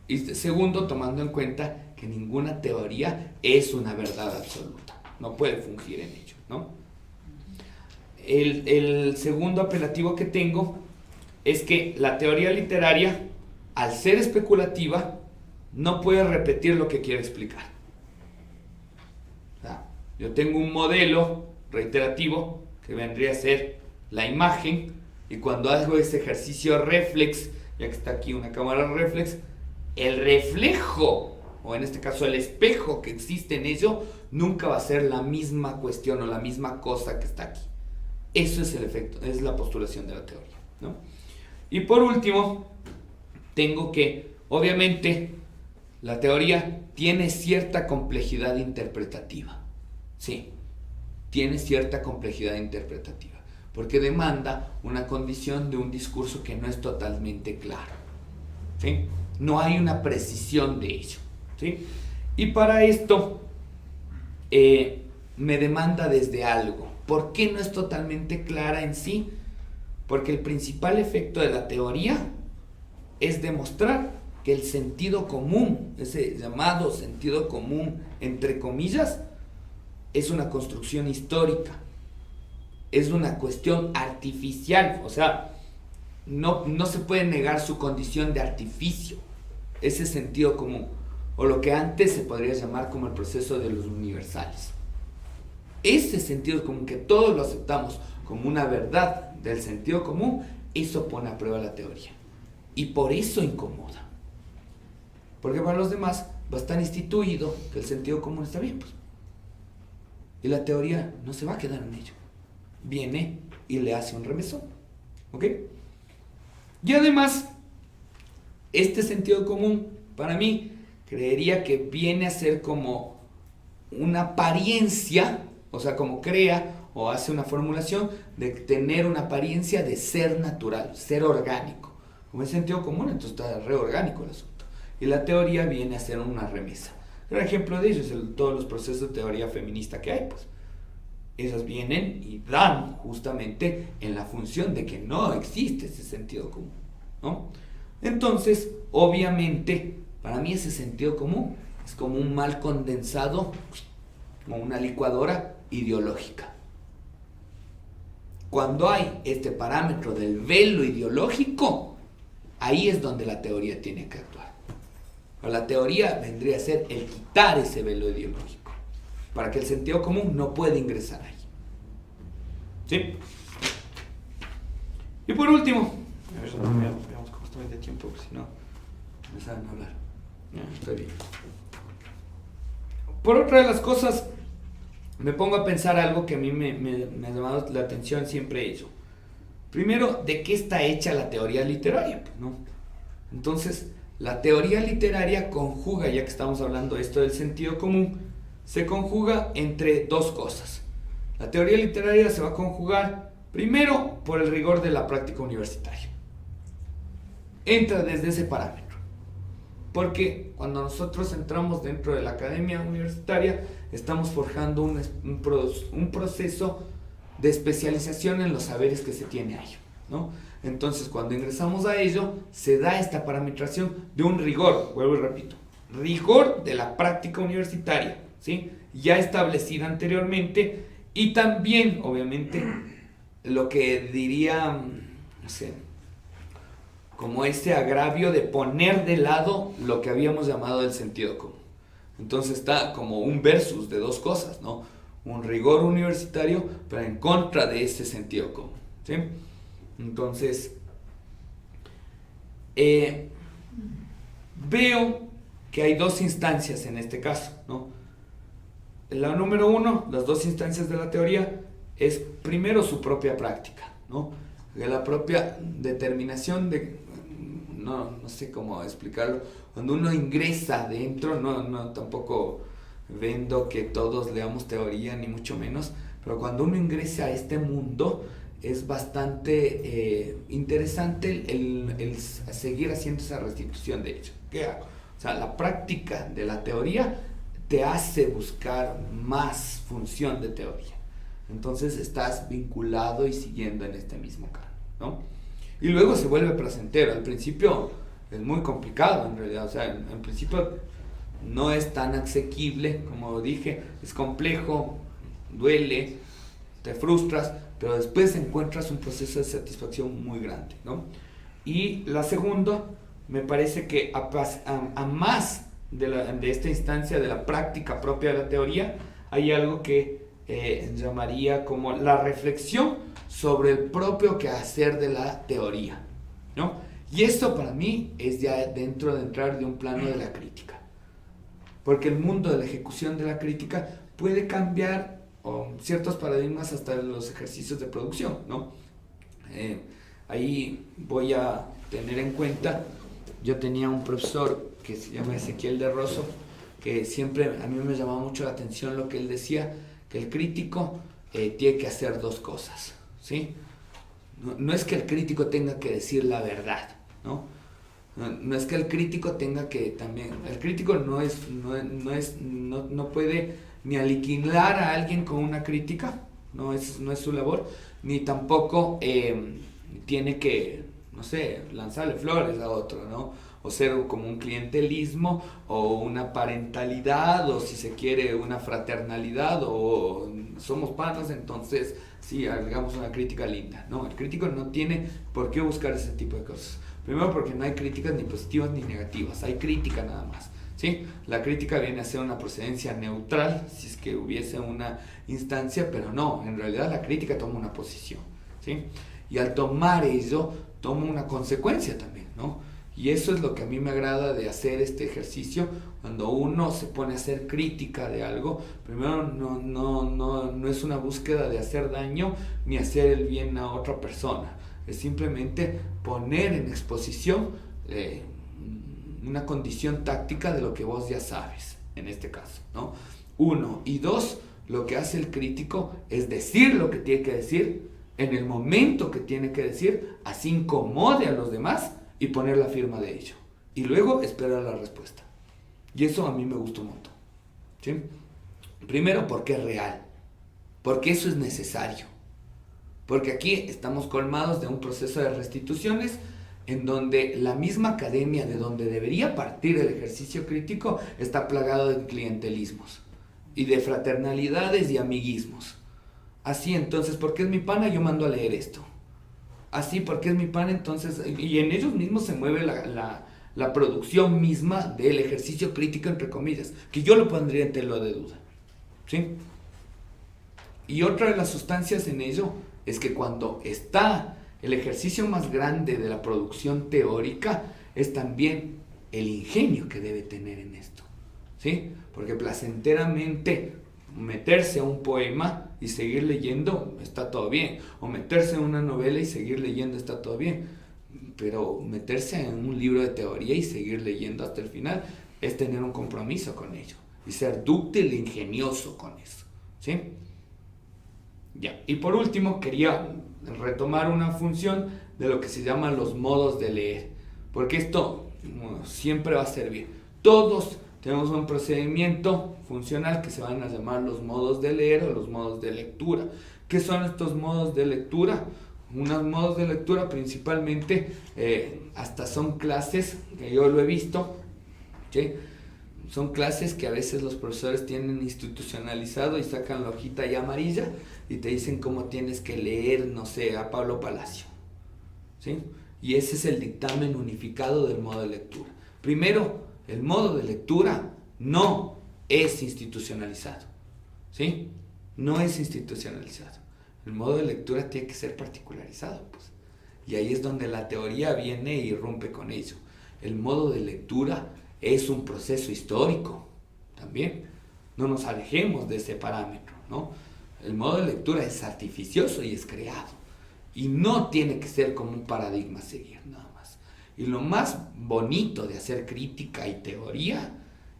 Y segundo, tomando en cuenta que ninguna teoría es una verdad absoluta, no puede fungir en ello, ¿no? El segundo apelativo que tengo es que la teoría literaria, al ser especulativa, no puede repetir lo que quiere explicar. O sea, yo tengo un modelo reiterativo que vendría a ser la imagen, y cuando hago ese ejercicio reflex, ya que está aquí una cámara reflex, el reflejo, o en este caso el espejo que existe en ello, nunca va a ser la misma cuestión o la misma cosa que está aquí. Eso es el efecto, es la postulación de la teoría, ¿no? Y por último, tengo que, obviamente, la teoría tiene cierta complejidad interpretativa. Sí, tiene cierta complejidad interpretativa, porque demanda una condición de un discurso que no es totalmente claro. ¿Sí? No hay una precisión de ello. ¿Sí? Y para esto me demanda desde algo. ¿Por qué no es totalmente clara en sí? Porque el principal efecto de la teoría es demostrar que el sentido común, ese llamado sentido común, entre comillas, es una construcción histórica, es una cuestión artificial, o sea, no se puede negar su condición de artificio, ese sentido común, o lo que antes se podría llamar como el proceso de los universales. Ese sentido común que todos lo aceptamos como una verdad del sentido común, eso pone a prueba la teoría. Y por eso incomoda. Porque para los demás va a estar instituido que el sentido común está bien, pues. Y la teoría no se va a quedar en ello. Viene y le hace un remesón. ¿Ok? Y además, este sentido común, para mí, creería que viene a ser como una apariencia, o sea, como crea o hace una formulación de tener una apariencia de ser natural, ser orgánico. Como es sentido común, entonces está re orgánico el asunto. Y la teoría viene a ser una remesa. Un ejemplo de ello es todos los procesos de teoría feminista que hay, pues. Esas vienen y dan justamente en la función de que no existe ese sentido común, ¿no? Entonces, obviamente, para mí ese sentido común es como un mal condensado, como una licuadora ideológica. Cuando hay este parámetro del velo ideológico, ahí es donde la teoría tiene que actuar. La teoría vendría a ser el quitar ese velo ideológico, para que el sentido común no pueda ingresar ahí. ¿Sí? Y por último, a ver, veamos cómo estoy de tiempo, porque si no, me saben hablar. Estoy bien. Por otra de las cosas, me pongo a pensar algo que a mí me ha llamado la atención siempre hecho. Primero, ¿de qué está hecha la teoría literaria? ¿No? Entonces, la teoría literaria conjuga, ya que estamos hablando de esto del sentido común, se conjuga entre dos cosas. La teoría literaria se va a conjugar primero por el rigor de la práctica universitaria. Entra desde ese parámetro. Porque cuando nosotros entramos dentro de la academia universitaria, estamos forjando un proceso de especialización en los saberes que se tiene ahí, ¿no? Entonces, cuando ingresamos a ello, se da esta parametración de un rigor, vuelvo y repito, rigor de la práctica universitaria, ¿sí? Ya establecida anteriormente, y también, obviamente, lo que diría, no sé, como ese agravio de poner de lado lo que habíamos llamado el sentido común. Entonces está como un versus de dos cosas, ¿no? Un rigor universitario, pero en contra de ese sentido común, ¿sí? Entonces, veo que hay dos instancias en este caso, ¿no? La número uno, las dos instancias de la teoría, es primero su propia práctica, ¿no? De la propia determinación de, no sé cómo explicarlo, cuando uno ingresa dentro, no tampoco vendo que todos leamos teoría, ni mucho menos, pero cuando uno ingresa a este mundo, es bastante interesante el seguir haciendo esa restitución de hecho. ¿Qué hago? O sea, la práctica de la teoría te hace buscar más función de teoría. Entonces estás vinculado y siguiendo en este mismo camino, ¿no? Y luego se vuelve placentero. Al principio es muy complicado en realidad. O sea, en principio no es tan asequible, como dije, es complejo, duele, te frustras, pero después encuentras un proceso de satisfacción muy grande, ¿no? Y la segunda, me parece que a más de esta instancia de la práctica propia de la teoría, hay algo que llamaría como la reflexión sobre el propio quehacer de la teoría, ¿no? Y esto para mí es ya dentro de entrar de un plano de la crítica, porque el mundo de la ejecución de la crítica puede cambiar ciertos paradigmas hasta los ejercicios de producción, ¿no? Ahí voy a tener en cuenta yo tenía un profesor que se llama Ezequiel de Rosso, que siempre a mí me llamaba mucho la atención lo que él decía, que el crítico tiene que hacer dos cosas, ¿sí? No es que el crítico tenga que decir la verdad, ¿no? No es que el crítico tenga que también... El crítico no puede ni aniquilar a alguien con una crítica, no es su labor, ni tampoco tiene que, no sé, lanzarle flores a otro, ¿no? O ser como un clientelismo, o una parentalidad, o si se quiere una fraternalidad, o somos panas, entonces sí, hagamos una crítica linda. No, el crítico no tiene por qué buscar ese tipo de cosas. Primero porque no hay críticas ni positivas ni negativas, hay crítica nada más, ¿sí? La crítica viene a ser una procedencia neutral, si es que hubiese una instancia, pero no, en realidad la crítica toma una posición, ¿sí? Y al tomar ello, toma una consecuencia también, ¿no? Y eso es lo que a mí me agrada de hacer este ejercicio. Cuando uno se pone a hacer crítica de algo, primero no es una búsqueda de hacer daño ni hacer el bien a otra persona. Es simplemente poner en exposición una condición táctica de lo que vos ya sabes, en este caso, ¿no? 1. Y 2, lo que hace el crítico es decir lo que tiene que decir, en el momento que tiene que decir, así incomode a los demás, y poner la firma de ello. Y luego esperar la respuesta. Y eso a mí me gusta un montón, ¿sí? Primero porque es real. Porque eso es necesario. Porque aquí estamos colmados de un proceso de restituciones en donde la misma academia de donde debería partir el ejercicio crítico está plagado de clientelismos y de fraternalidades y amiguismos. Así entonces, porque es mi pana, yo mando a leer esto. Así, porque es mi pan, entonces, y en ellos mismos se mueve la producción misma del ejercicio crítico, entre comillas, que yo lo pondría en tela de duda, ¿sí? Y otra de las sustancias en ello es que cuando está el ejercicio más grande de la producción teórica, es también el ingenio que debe tener en esto, ¿sí? Porque placenteramente meterse a un poema y seguir leyendo está todo bien, o meterse en una novela y seguir leyendo está todo bien, pero meterse en un libro de teoría y seguir leyendo hasta el final es tener un compromiso con ello y ser dúctil e ingenioso con eso, ¿sí? Ya. Y por último quería retomar una función de lo que se llama los modos de leer, porque esto siempre va a servir. Todos tenemos un procedimiento funcional que se van a llamar los modos de leer o los modos de lectura. ¿Qué son estos modos de lectura? Unos modos de lectura principalmente, hasta son clases, que yo lo he visto, ¿sí? Son clases que a veces los profesores tienen institucionalizado y sacan la hojita ya amarilla y te dicen cómo tienes que leer, no sé, a Pablo Palacio, ¿sí? Y ese es el dictamen unificado del modo de lectura. Primero, el modo de lectura no es institucionalizado, ¿sí? No es institucionalizado. El modo de lectura tiene que ser particularizado, pues. Y ahí es donde la teoría viene y rompe con ello. El modo de lectura es un proceso histórico también. No nos alejemos de ese parámetro, ¿no? El modo de lectura es artificioso y es creado. Y no tiene que ser como un paradigma a seguir, nada más. Y lo más bonito de hacer crítica y teoría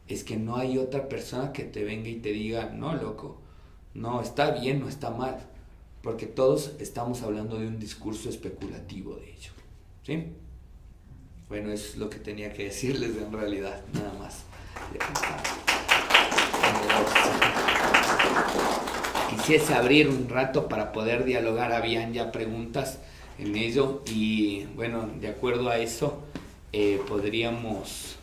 es que no hay otra persona que te venga y te diga, no, loco, no, está bien, no está mal. Porque todos estamos hablando de un discurso especulativo de ello, ¿sí? Bueno, eso es lo que tenía que decirles en realidad, nada más. Quisiese abrir un rato para poder dialogar, habían ya preguntas en ello y bueno, de acuerdo a eso podríamos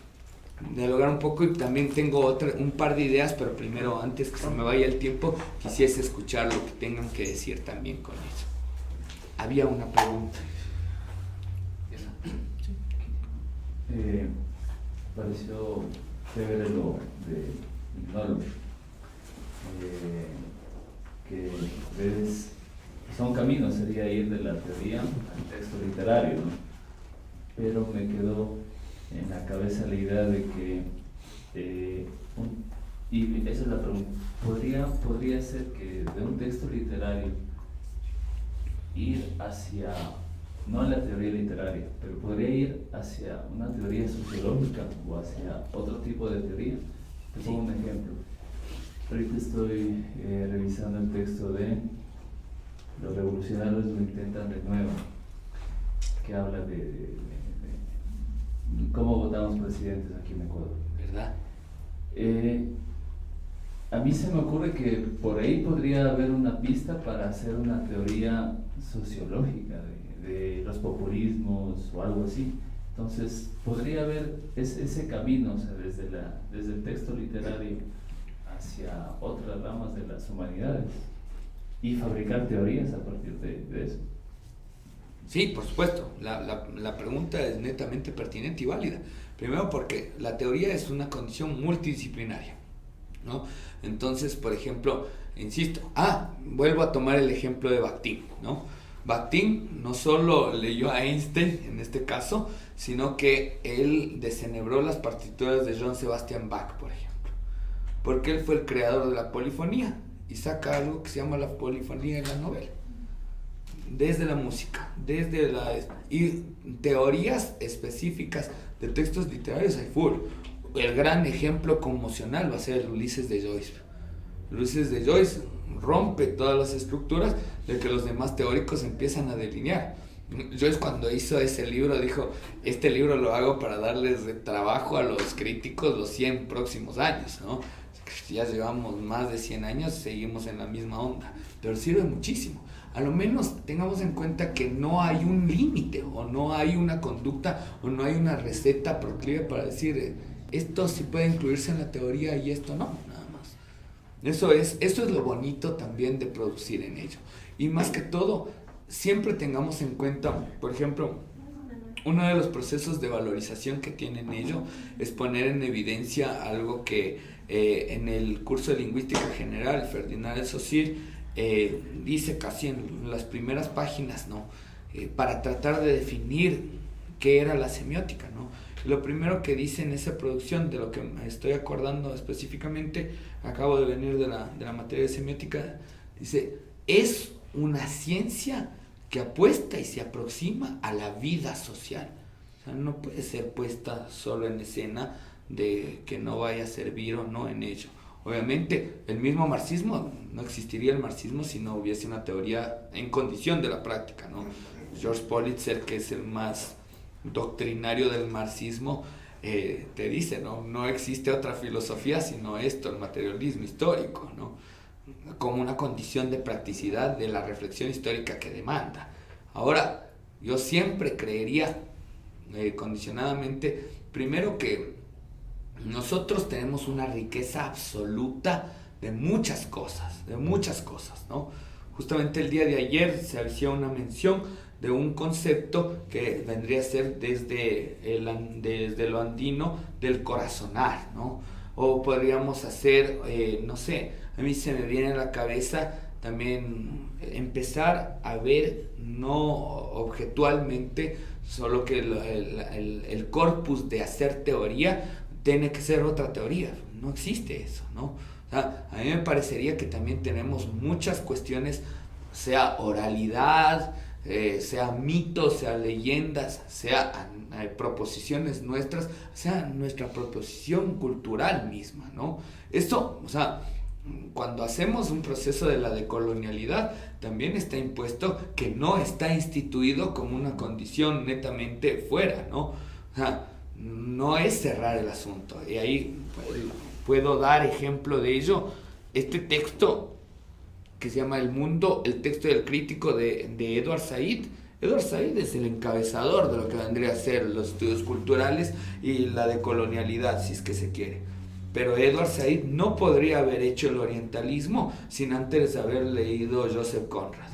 dialogar un poco y también tengo un par de ideas, pero primero, antes que se me vaya el tiempo, quisiese escuchar lo que tengan que decir también con eso. Había una pregunta.
Pareció chévere lo de Noll, que ves, son caminos, sería ir de la teoría al texto literario, ¿no? Pero me quedó en la cabeza la idea de que, y esa es la pregunta, ¿podría ser que de un texto literario ir hacia no en la teoría literaria, pero podría ir hacia una teoría sociológica o hacia otro tipo de teoría. Te pongo un ejemplo. Ahorita estoy revisando el texto de Los revolucionarios lo intentan de nuevo, que habla de cómo votamos presidentes aquí en Ecuador.
¿Verdad?
A mí se me ocurre que por ahí podría haber una pista para hacer una teoría sociológica de los populismos o algo así. Entonces, podría haber ese camino, o sea, desde el texto literario hacia otras ramas de las humanidades y fabricar teorías a partir de eso.
Sí, por supuesto. La pregunta es netamente pertinente y válida. Primero porque la teoría es una condición multidisciplinaria, ¿no? Entonces, por ejemplo, insisto, vuelvo a tomar el ejemplo de Bakhtin, ¿no? Bakhtin no solo leyó a Einstein en este caso, sino que él descenebró las partituras de Johann Sebastian Bach, por ejemplo, porque él fue el creador de la polifonía y saca algo que se llama la polifonía en la novela. Desde la música, y teorías específicas de textos literarios hay full. El gran ejemplo conmocional va a ser el Ulises de Joyce. Ulises de Joyce rompe todas las estructuras de que los demás teóricos empiezan a delinear. Joyce, cuando hizo ese libro, dijo: este libro lo hago para darles de trabajo a los críticos los 100 próximos años, ¿no? Ya llevamos más de 100 años, seguimos en la misma onda, pero sirve muchísimo. A lo menos tengamos en cuenta que no hay un límite, o no hay una conducta, o no hay una receta proclive para decir esto sí puede incluirse en la teoría y esto no, nada más. Eso es lo bonito también de producir en ello. Y más que todo, siempre tengamos en cuenta, por ejemplo, uno de los procesos de valorización que tiene en ello es poner en evidencia algo que en el curso de Lingüística General, Ferdinand de Saussure dice casi en las primeras páginas, ¿no? Para tratar de definir qué era la semiótica, ¿no? Lo primero que dice en esa producción, de lo que me estoy acordando específicamente, acabo de venir de la materia de semiótica, dice: es una ciencia que apuesta y se aproxima a la vida social. O sea, no puede ser puesta solo en escena de que no vaya a servir o no en ello. Obviamente, el mismo marxismo, no existiría el marxismo si no hubiese una teoría en condición de la práctica, ¿no? George Politzer, que es el más doctrinario del marxismo, te dice, no existe otra filosofía sino esto, el materialismo histórico, ¿no? Como una condición de practicidad de la reflexión histórica que demanda. Ahora, yo siempre creería, condicionadamente, primero que nosotros tenemos una riqueza absoluta de muchas cosas, ¿no? Justamente el día de ayer se hacía una mención de un concepto que vendría a ser desde lo andino del corazonar, ¿no? O podríamos hacer, no sé, a mí se me viene a la cabeza también empezar a ver, no objetualmente, solo que el corpus de hacer teoría tiene que ser otra teoría. No existe eso, ¿no? O sea, a mí me parecería que también tenemos muchas cuestiones, sea oralidad, sea mitos, sea leyendas, sea proposiciones nuestras, sea nuestra proposición cultural misma, ¿no? Esto, o sea, cuando hacemos un proceso de la decolonialidad, también está impuesto que no está instituido como una condición netamente fuera, ¿no? O sea, no es cerrar el asunto. Y ahí puedo dar ejemplo de ello. Este texto que se llama El Mundo, el texto del crítico de Edward Said. Edward Said es el encabezador de lo que vendría a ser los estudios culturales y la decolonialidad, si es que se quiere. Pero Edward Said no podría haber hecho el orientalismo sin antes haber leído Joseph Conrad.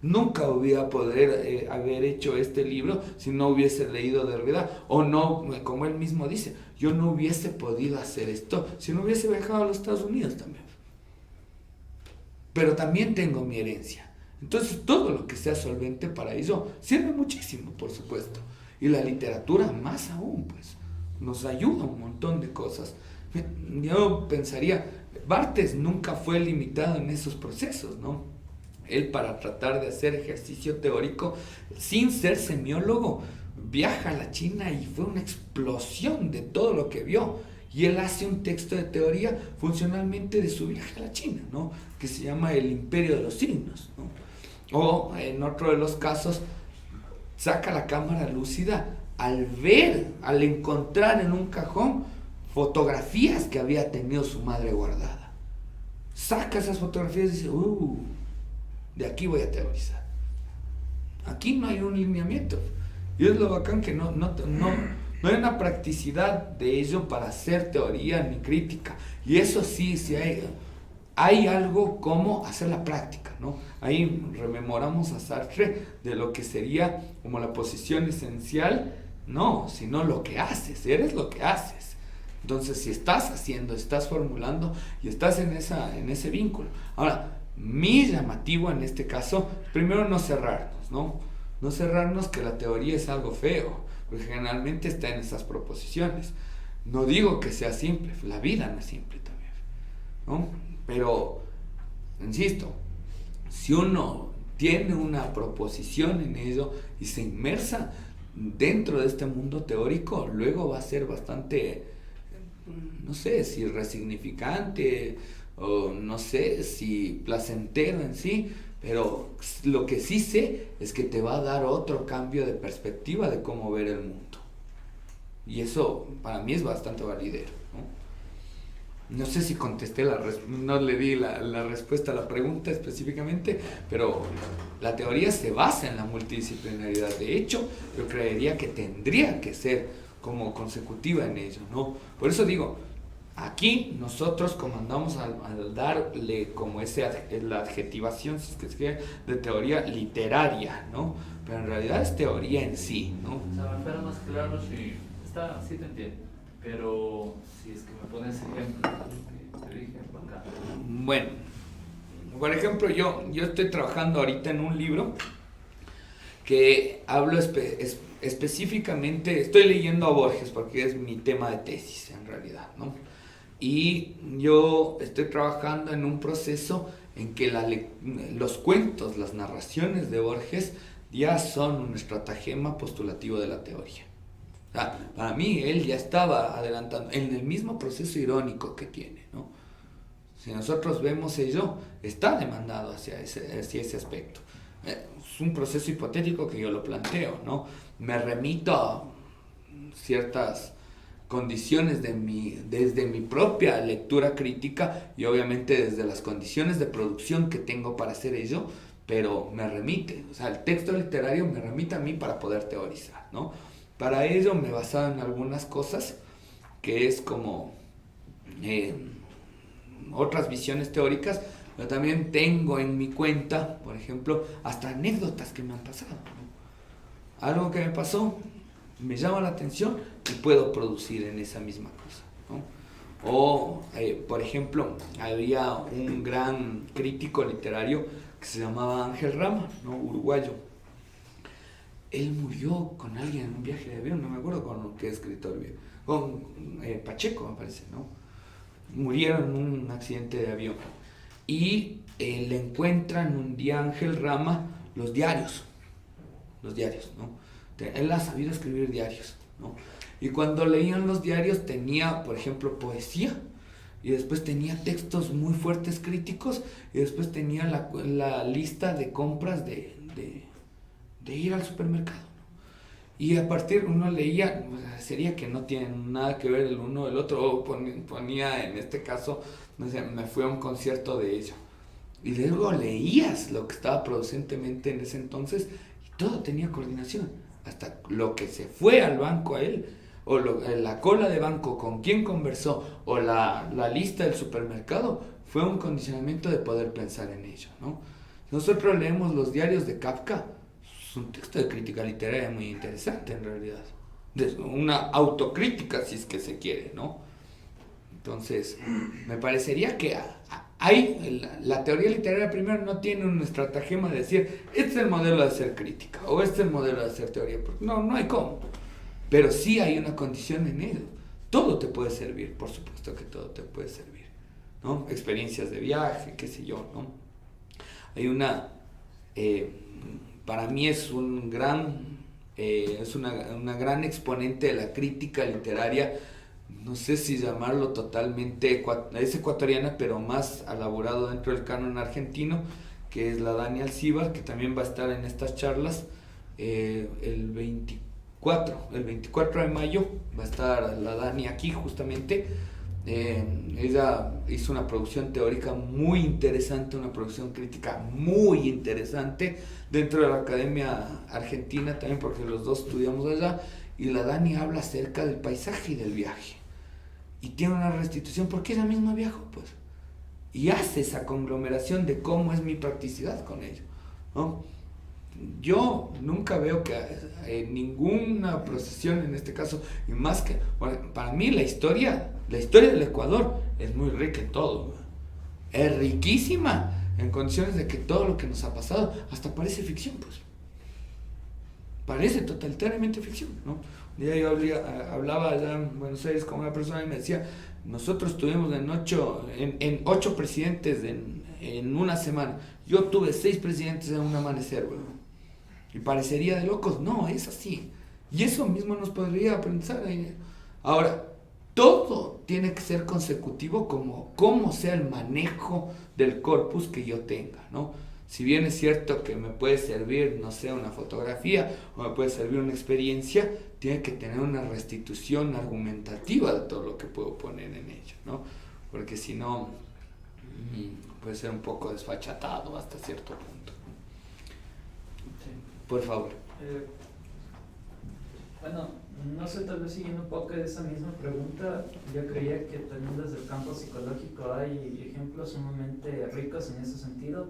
Nunca hubiera poder haber hecho este libro si no hubiese leído Derrida, o no, como él mismo dice, yo no hubiese podido hacer esto si no hubiese viajado a los Estados Unidos también. Pero también tengo mi herencia. Entonces todo lo que sea solvente para ello sirve muchísimo, por supuesto. Y la literatura más aún, pues, nos ayuda un montón de cosas. Yo pensaría, Barthes nunca fue limitado en esos procesos, ¿no? Él, para tratar de hacer ejercicio teórico, sin ser semiólogo, viaja a la China y fue una explosión de todo lo que vio. Y él hace un texto de teoría funcionalmente de su viaje a la China, ¿no? Que se llama El Imperio de los Signos, ¿no? O en otro de los casos, saca la cámara lúcida al encontrar en un cajón fotografías que había tenido su madre guardada. Saca esas fotografías y dice, de aquí voy a teorizar. Aquí no hay un lineamiento. Y es lo bacán que no hay una practicidad de ello para hacer teoría ni crítica. Y eso sí hay algo como hacer la práctica, ¿no? Ahí rememoramos a Sartre de lo que sería como la posición esencial, no, sino lo que haces, eres lo que haces. Entonces, si estás haciendo, estás formulando y estás en ese vínculo. Ahora, mi llamativo en este caso, primero no cerrarnos, ¿no? No cerrarnos que la teoría es algo feo, porque generalmente está en esas proposiciones. No digo que sea simple, la vida no es simple también, ¿no? Pero, insisto, si uno tiene una proposición en ello y se inmersa dentro de este mundo teórico, luego va a ser bastante, no sé si resignificante o no sé si placentero en sí, pero lo que sí sé es que te va a dar otro cambio de perspectiva de cómo ver el mundo. Y eso para mí es bastante validero, ¿no? No sé si contesté no le di la respuesta a la pregunta específicamente, pero la teoría se basa en la multidisciplinaridad. De hecho, yo creería que tendría que ser como consecutiva en ello, ¿no? Por eso digo, aquí nosotros comandamos al darle como la adjetivación, si es que se quiere, de teoría literaria, ¿no? Pero en realidad es teoría en sí, ¿no?
O sea, me fuera más claro si sí te entiendo, pero si es que me pones ejemplos que te dije por acá.
Bueno, por ejemplo, yo estoy trabajando ahorita en un libro que hablo específicamente, estoy leyendo a Borges porque es mi tema de tesis en realidad, ¿no? Y yo estoy trabajando en un proceso en que los cuentos, las narraciones de Borges ya son un estratagema postulativo de la teoría. O sea, para mí él ya estaba adelantando en el mismo proceso irónico que tiene, ¿no? Si nosotros vemos ello, está demandado hacia ese aspecto. Es un proceso hipotético que yo lo planteo, ¿no? Me remito a ciertas condiciones desde mi propia lectura crítica y obviamente desde las condiciones de producción que tengo para hacer ello, pero me remite, o sea, el texto literario me remite a mí para poder teorizar, ¿no? Para ello me he basado en algunas cosas que es como otras visiones teóricas, pero también tengo en mi cuenta, por ejemplo, hasta anécdotas que me han pasado, ¿no? Algo que me pasó, me llama la atención y puedo producir en esa misma cosa, ¿no? O, por ejemplo, había un gran crítico literario que se llamaba Ángel Rama, ¿no? Uruguayo. Él murió con alguien en un viaje de avión, no me acuerdo con qué escritor, con Pacheco me parece, ¿no? Murieron en un accidente de avión y le encuentran un día a Ángel Rama los diarios, ¿no? Él ha sabido escribir diarios, ¿no? Y cuando leían los diarios tenía, por ejemplo, poesía, y después tenía textos muy fuertes críticos, y después tenía la lista de compras de ir al supermercado, ¿no? Y a partir uno leía, sería que no tienen nada que ver el uno del otro, o ponía en este caso, no sé, me fui a un concierto de ello. Y luego leías lo que estaba producentemente en ese entonces, y todo tenía coordinación. Hasta lo que se fue al banco a él, o la cola de banco con quien conversó, o la lista del supermercado, fue un condicionamiento de poder pensar en ello, ¿no? Nosotros leemos los diarios de Kafka, es un texto de crítica literaria muy interesante en realidad, una autocrítica si es que se quiere, ¿no? Entonces, me parecería que la teoría literaria primero no tiene un estratagema de decir, este es el modelo de hacer crítica, o este es el modelo de hacer teoría, porque no hay cómo, pero sí hay una condición en ello. Todo te puede servir, por supuesto que todo te puede servir, ¿no? Experiencias de viaje, qué sé yo, ¿no? Hay una para mí es un gran, es una gran exponente de la crítica literaria, no sé si llamarlo totalmente, es ecuatoriana, pero más elaborado dentro del canon argentino, que es la Dani Alcíbar, que también va a estar en estas charlas el 24 de mayo, va a estar la Dani aquí justamente. Ella hizo una producción teórica muy interesante, una producción crítica muy interesante dentro de la Academia Argentina también, porque los dos estudiamos allá, y la Dani habla acerca del paisaje y del viaje, y tiene una restitución porque ella misma viajó, pues, y hace esa conglomeración de cómo es mi practicidad con ello, ¿no? Yo nunca veo que ninguna procesión en este caso, y más que, bueno, para mí la historia del Ecuador es muy rica en todo, ¿no? Es riquísima en condiciones de que todo lo que nos ha pasado hasta parece ficción, pues parece totalitariamente ficción, ¿no? Un día yo hablaba allá en Buenos Aires con una persona y me decía, nosotros tuvimos en 8 presidentes en una semana. Yo tuve 6 presidentes en un amanecer, güey. Y parecería de locos. No, es así. Y eso mismo nos podría pensar. Ahora, todo tiene que ser consecutivo como sea el manejo del corpus que yo tenga, ¿no? Si bien es cierto que me puede servir, no sé, una fotografía o me puede servir una experiencia, tiene que tener una restitución argumentativa de todo lo que puedo poner en ello, ¿no? Porque si no, puede ser un poco desfachatado hasta cierto punto.
Sí.
Por favor.
Bueno, no sé, tal vez siguiendo un poco de esa misma pregunta, yo creía que también desde el campo psicológico hay ejemplos sumamente ricos en ese sentido.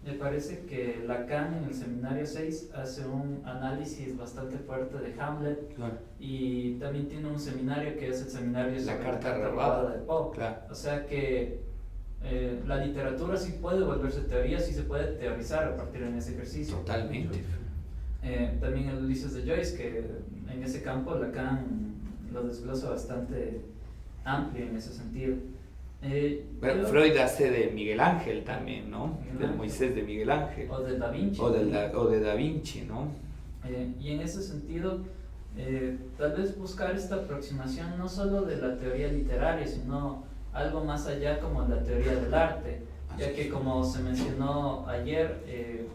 Me parece que Lacan en el seminario 6 hace un análisis bastante fuerte de Hamlet,
Claro.
y también tiene un seminario que es el seminario
La
sobre
carta robada
de Poe.
Claro.
O sea que la literatura sí puede volverse teoría, sí se puede teorizar a partir de ese ejercicio.
Totalmente.
También el Ulises de Joyce, que en ese campo Lacan lo desglosa bastante amplio en ese sentido.
Bueno, Freud hace de Miguel Ángel también, ¿no?
Miguel
Del
Ángel.
Moisés de Miguel Ángel.
O de Da Vinci.
O de Da Vinci, ¿no?
Y en ese sentido, tal vez buscar esta aproximación no solo de la teoría literaria, sino algo más allá como la teoría del arte, ya que como se mencionó ayer,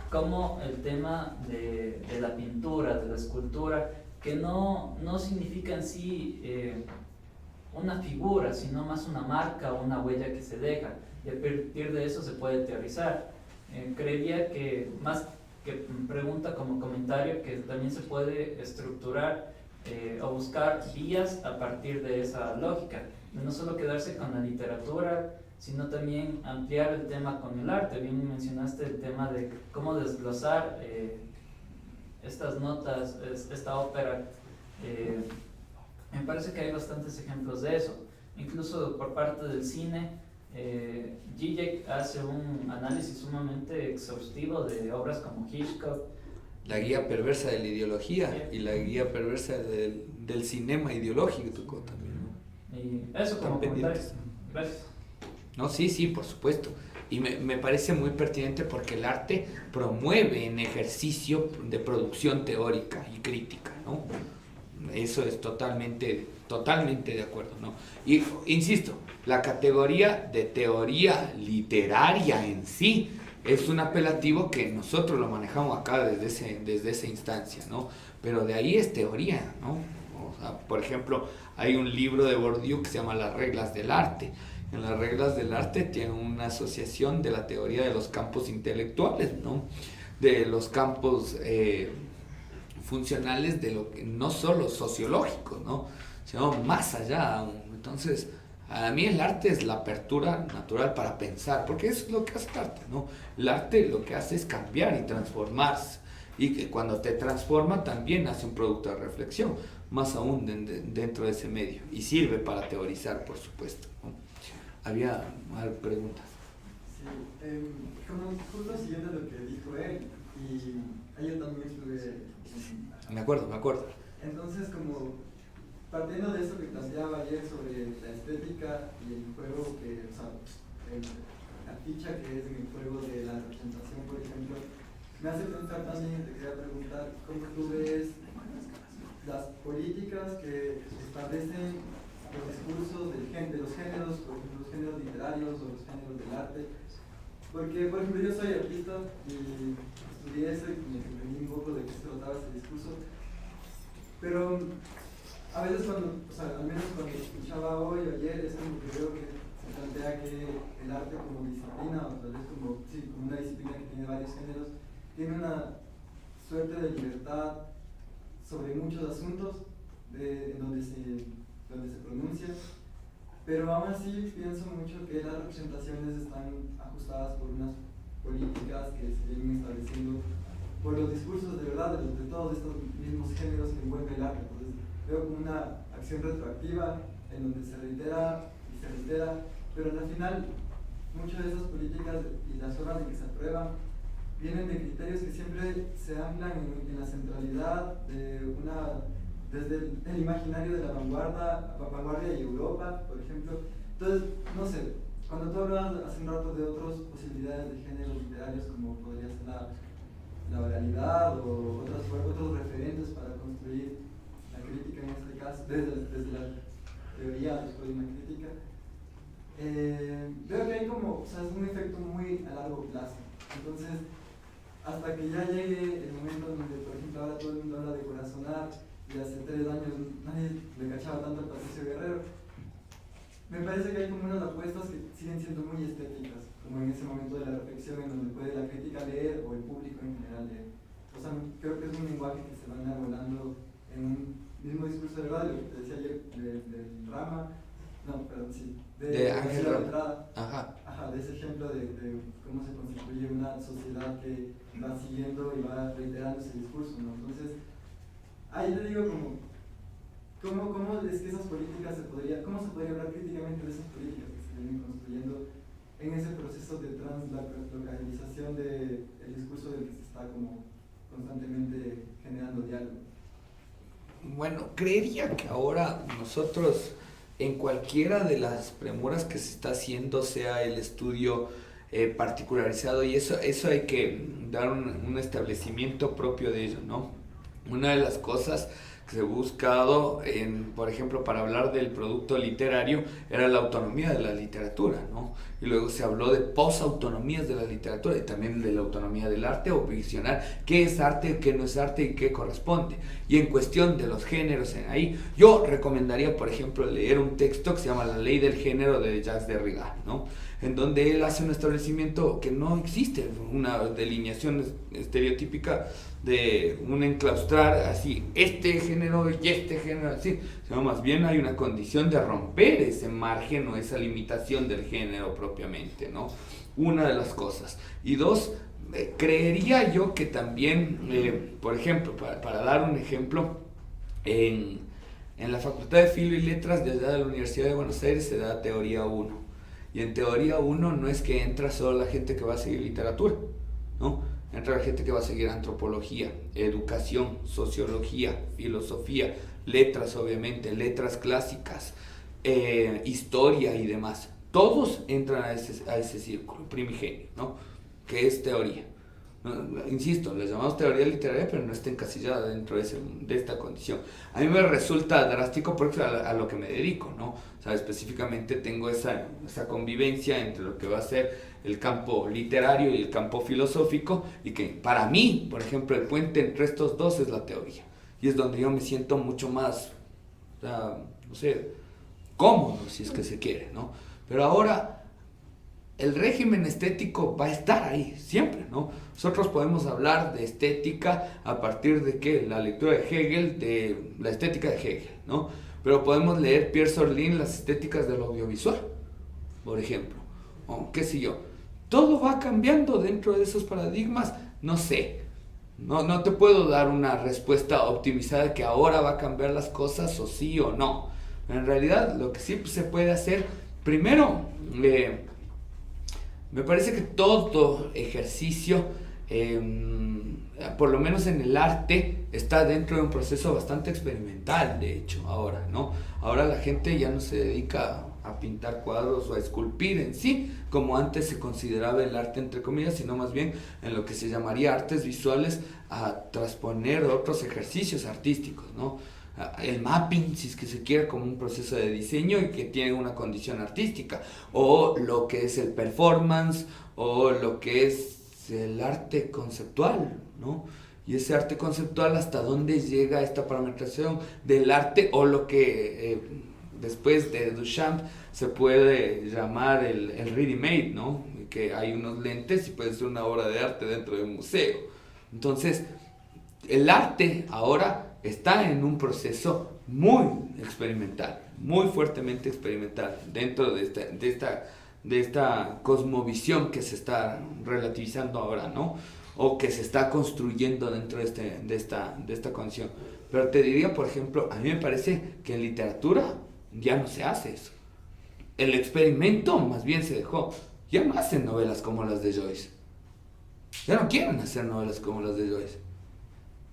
como el tema de la pintura, de la escultura, que no significa en sí una figura, sino más una marca o una huella que se deja, y a partir de eso se puede teorizar. Creería que más que pregunta como comentario, que también se puede estructurar o buscar vías a partir de esa lógica, de no solo quedarse con la literatura, sino también ampliar el tema con el arte. Bien mencionaste el tema de cómo desglosar estas notas, esta ópera. Me parece que hay bastantes ejemplos de eso. Incluso por parte del cine, Zizek hace un análisis sumamente exhaustivo de obras como Hitchcock.
La guía perversa de la ideología y la guía perversa del cinema ideológico también, ¿no?
Y eso como comentario. Gracias.
No, sí, por supuesto. Y me parece muy pertinente porque el arte promueve en ejercicio de producción teórica y crítica, ¿no? Eso es totalmente de acuerdo, ¿no? Y insisto, la categoría de teoría literaria en sí es un apelativo que nosotros lo manejamos acá desde esa instancia, ¿no? Pero de ahí es teoría, ¿no? O sea, por ejemplo, hay un libro de Bourdieu que se llama Las reglas del arte. En las reglas del arte tiene una asociación de la teoría de los campos intelectuales, ¿no? De los campos funcionales, de lo que no solo sociológicos, ¿no? Sino más allá aún. Entonces, a mí el arte es la apertura natural para pensar, porque eso es lo que hace el arte, ¿no? El arte lo que hace es cambiar y transformarse, y que cuando te transforma también hace un producto de reflexión, más aún dentro de ese medio, y sirve para teorizar, por supuesto, ¿no? Había preguntas.
Sí, como justo siguiendo lo que dijo él, y yo también estuve...
Me acuerdo.
Entonces, como partiendo de eso que planteaba ayer sobre la estética y el juego, que, o sea, ficha que es en el juego de la representación, por ejemplo, me hace pensar también, te quería preguntar, ¿cómo tú ves las políticas que establecen los discursos de los géneros, por ejemplo, los géneros literarios o los géneros del arte? Porque, por ejemplo, yo soy artista y estudié eso y me entendí un poco de qué se trataba ese discurso, pero a veces cuando, o sea, al menos cuando escuchaba hoy o ayer, es como que veo que se plantea que el arte como disciplina, o tal vez como, sí, como una disciplina que tiene varios géneros, tiene una suerte de libertad sobre muchos asuntos en donde se pronuncia, pero aún así pienso mucho que las representaciones están ajustadas por unas políticas que se vienen estableciendo por los discursos de verdad de todos estos mismos géneros que envuelve el arte. Entonces veo como una acción retroactiva en donde se reitera y se reitera, pero al final muchas de esas políticas y las formas en que se aprueban vienen de criterios que siempre se anclan en la centralidad desde el imaginario de la vanguardia y Europa, por ejemplo. Entonces, no sé, cuando tú hablabas hace un rato de otras posibilidades de géneros literarios, como podría ser la oralidad o otros referentes para construir la crítica en este caso, desde la teoría después de una crítica, veo que hay como, o sea, es un efecto muy a largo plazo. Entonces, hasta que ya llegue el momento donde, por ejemplo, ahora todo el mundo habla de corazonar y hace 3 años nadie le cachaba tanto a Patricio Guerrero, me parece que hay como unas apuestas que siguen siendo muy estéticas, como en ese momento de la reflexión en donde puede la crítica leer o el público en general leer. O sea, creo que es un lenguaje que se va enarbolando en un mismo discurso de verdad, lo que te decía ayer del Rama, no, perdón, sí,
de Ángel
Rama.
Ajá,
De ese ejemplo de cómo se constituye una sociedad que va siguiendo y va reiterando ese discurso, ¿no? Entonces, ahí te digo ¿cómo es que esas políticas cómo se podría hablar críticamente de esas políticas que se vienen construyendo en ese proceso de translocalización del discurso del que se está como constantemente generando diálogo?
Bueno, creería que ahora nosotros en cualquiera de las premuras que se está haciendo, sea el estudio particularizado, y eso hay que dar un establecimiento propio de ello, ¿no? Una de las cosas que se ha buscado, por ejemplo, para hablar del producto literario, era la autonomía de la literatura, ¿no? Y luego se habló de posautonomías de la literatura y también de la autonomía del arte, o visionar qué es arte, qué no es arte y qué corresponde. Y en cuestión de los géneros, ahí yo recomendaría, por ejemplo, leer un texto que se llama La Ley del Género de Jacques Derrida, ¿no? En donde él hace un establecimiento que no existe, una delineación estereotípica de un enclaustrar así, este género y este género así, sino más bien hay una condición de romper ese margen o esa limitación del género propiamente, ¿no? Una de las cosas. Y dos, creería yo que también, por ejemplo, para dar un ejemplo, en la Facultad de Filo y Letras de allá de la Universidad de Buenos Aires se da Teoría 1. Y en Teoría 1 no es que entra solo la gente que va a seguir literatura, ¿no? Entra la gente que va a seguir antropología, educación, sociología, filosofía, letras obviamente, letras clásicas, historia y demás. Todos entran a ese círculo primigenio, ¿no? Que es teoría. Insisto, les llamamos teoría literaria, pero no está encasillada dentro de esta condición. A mí me resulta drástico porque a lo que me dedico, ¿no? O sea, específicamente tengo esa convivencia entre lo que va a ser el campo literario y el campo filosófico, y que para mí, por ejemplo, el puente entre estos dos es la teoría, y es donde yo me siento mucho más, no sé, cómodo, si es que se quiere, ¿no? Pero ahora el régimen estético va a estar ahí siempre, ¿no? Nosotros podemos hablar de estética a partir de ¿qué? La lectura de Hegel, de la estética de Hegel, ¿no? Pero podemos leer Pierre Sorlin, las estéticas del audiovisual, por ejemplo, o qué sé yo. Todo va cambiando dentro de esos paradigmas, no sé. No te puedo dar una respuesta optimizada de que ahora va a cambiar las cosas o sí o no. En realidad, lo que sí se puede hacer, primero, me parece que todo ejercicio, por lo menos en el arte, está dentro de un proceso bastante experimental, de hecho, ahora, ¿no? Ahora la gente ya no se dedica a pintar cuadros o a esculpir en sí, como antes se consideraba el arte entre comillas, sino más bien en lo que se llamaría artes visuales, a transponer otros ejercicios artísticos, ¿no? El mapping, si es que se quiere, como un proceso de diseño y que tiene una condición artística, o lo que es el performance, o lo que es el arte conceptual, ¿no? Y ese arte conceptual, hasta dónde llega esta parametrización del arte, o lo que después de Duchamp se puede llamar el ready-made, ¿no? Que hay unos lentes y puede ser una obra de arte dentro de un museo. Entonces, el arte ahora está en un proceso muy experimental, muy fuertemente experimental, dentro de esta cosmovisión que se está relativizando ahora, ¿no? O que se está construyendo dentro de esta condición. Pero te diría, por ejemplo, a mí me parece que en literatura ya no se hace eso. El experimento más bien se dejó. Ya no hacen novelas como las de Joyce. Ya no quieren hacer novelas como las de Joyce.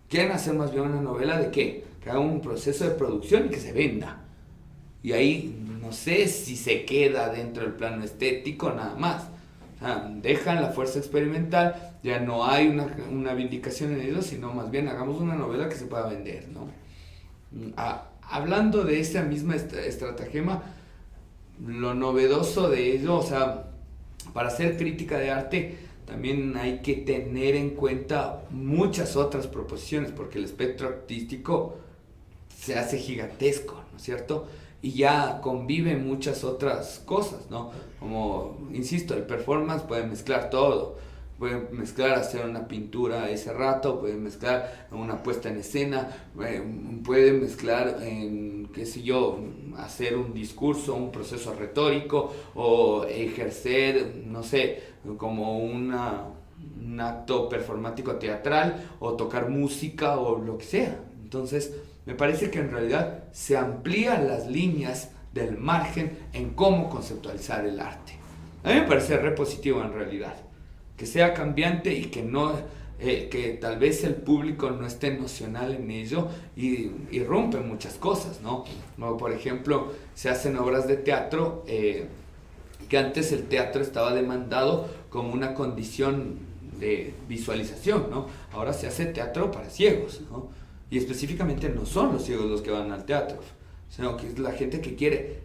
Quieren hacer más bien una novela de ¿qué? Que haga un proceso de producción y que se venda. Y ahí no sé si se queda dentro del plano estético nada más. O sea, dejan la fuerza experimental, ya no hay una vindicación en ello, sino más bien hagamos una novela que se pueda vender, ¿no? Hablando de esa misma estratagema, lo novedoso de ello, o sea, para hacer crítica de arte, también hay que tener en cuenta muchas otras proposiciones, porque el espectro artístico se hace gigantesco, ¿no es cierto? Y ya conviven muchas otras cosas, ¿no? Como, insisto, el performance puede mezclar todo. Puede mezclar hacer una pintura ese rato, puede mezclar una puesta en escena, puede mezclar, qué sé yo, hacer un discurso, un proceso retórico, o ejercer, no sé, como un acto performático teatral, o tocar música, o lo que sea. Entonces, me parece que en realidad se amplían las líneas del margen en cómo conceptualizar el arte. A mí me parece re positivo en realidad, que sea cambiante y que no, que tal vez el público no esté nocional en ello y rompe muchas cosas, ¿no? Como por ejemplo, se hacen obras de teatro, que antes el teatro estaba demandado como una condición de visualización, ¿no? Ahora se hace teatro para ciegos, ¿no? Y específicamente no son los ciegos los que van al teatro, sino que es la gente que quiere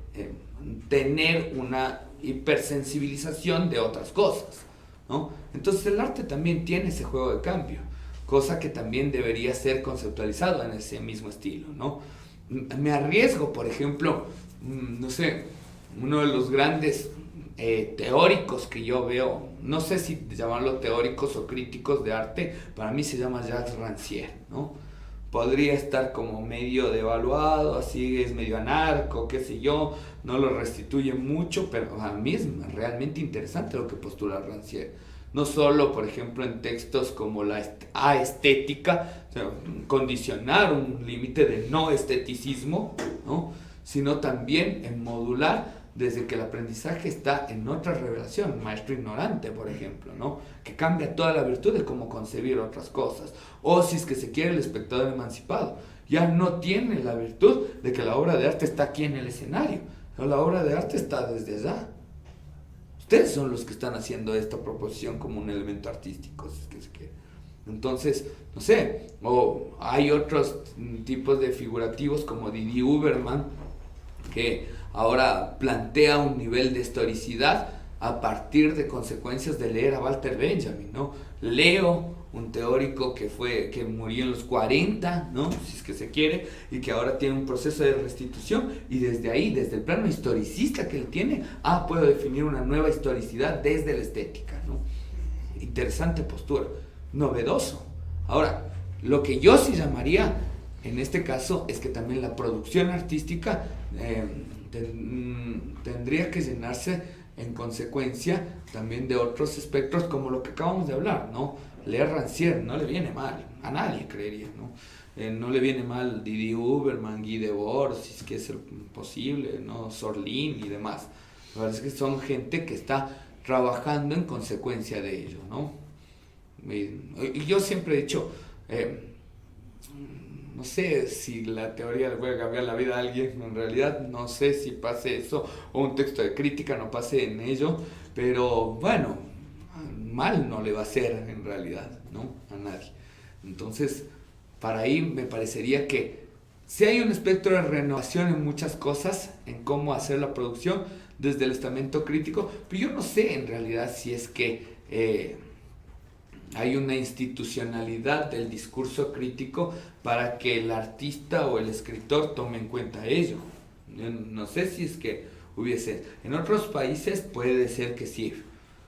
tener una hipersensibilización de otras cosas, ¿no? Entonces el arte también tiene ese juego de cambio, cosa que también debería ser conceptualizado en ese mismo estilo, ¿no? Me arriesgo, por ejemplo, no sé, uno de los grandes teóricos que yo veo, no sé si llamarlo teóricos o críticos de arte, para mí se llama Jacques Rancière, ¿no? Podría estar como medio devaluado, así es medio anarco, qué sé yo, no lo restituye mucho, pero a mí es realmente interesante lo que postula Rancière. No solo, por ejemplo, en textos como la aestética, o sea, condicionar un límite de no esteticismo, ¿no? Sino también en modular desde que el aprendizaje está en otra revelación, maestro ignorante, por ejemplo, ¿no? Que cambia toda la virtud de cómo concebir otras cosas. O si es que se quiere el espectador emancipado, ya no tiene la virtud de que la obra de arte está aquí en el escenario, no, la obra de arte está desde allá. Ustedes son los que están haciendo esta proposición como un elemento artístico, si es que se quiere. Entonces, no sé, o hay otros tipos de figurativos como Didi Uberman, que ahora plantea un nivel de historicidad a partir de consecuencias de leer a Walter Benjamin, ¿no? Leo, un teórico que murió en los 40, ¿no? Si es que se quiere, y que ahora tiene un proceso de restitución, y desde ahí, desde el plano historicista que él tiene, puedo definir una nueva historicidad desde la estética, ¿no? Interesante postura, novedoso. Ahora, lo que yo sí llamaría, en este caso, es que también la producción artística tendría que llenarse en consecuencia también de otros espectros como lo que acabamos de hablar, ¿no? Leer Rancière no le viene mal, a nadie creería, ¿no? No le viene mal Didi Uberman, Guy Debord, si es que es posible, ¿no? Sorlin y demás. La verdad es que son gente que está trabajando en consecuencia de ello, ¿no? Y yo siempre he dicho, no sé si la teoría le puede cambiar la vida a alguien, en realidad no sé si pase eso, o un texto de crítica no pase en ello, pero bueno, mal no le va a hacer en realidad, ¿no? A nadie. Entonces, para ahí me parecería que si hay un espectro de renovación en muchas cosas, en cómo hacer la producción desde el estamento crítico, pero yo no sé en realidad si es que hay una institucionalidad del discurso crítico para que el artista o el escritor tome en cuenta ello. Yo no sé si es que hubiese. En otros países puede ser que sí.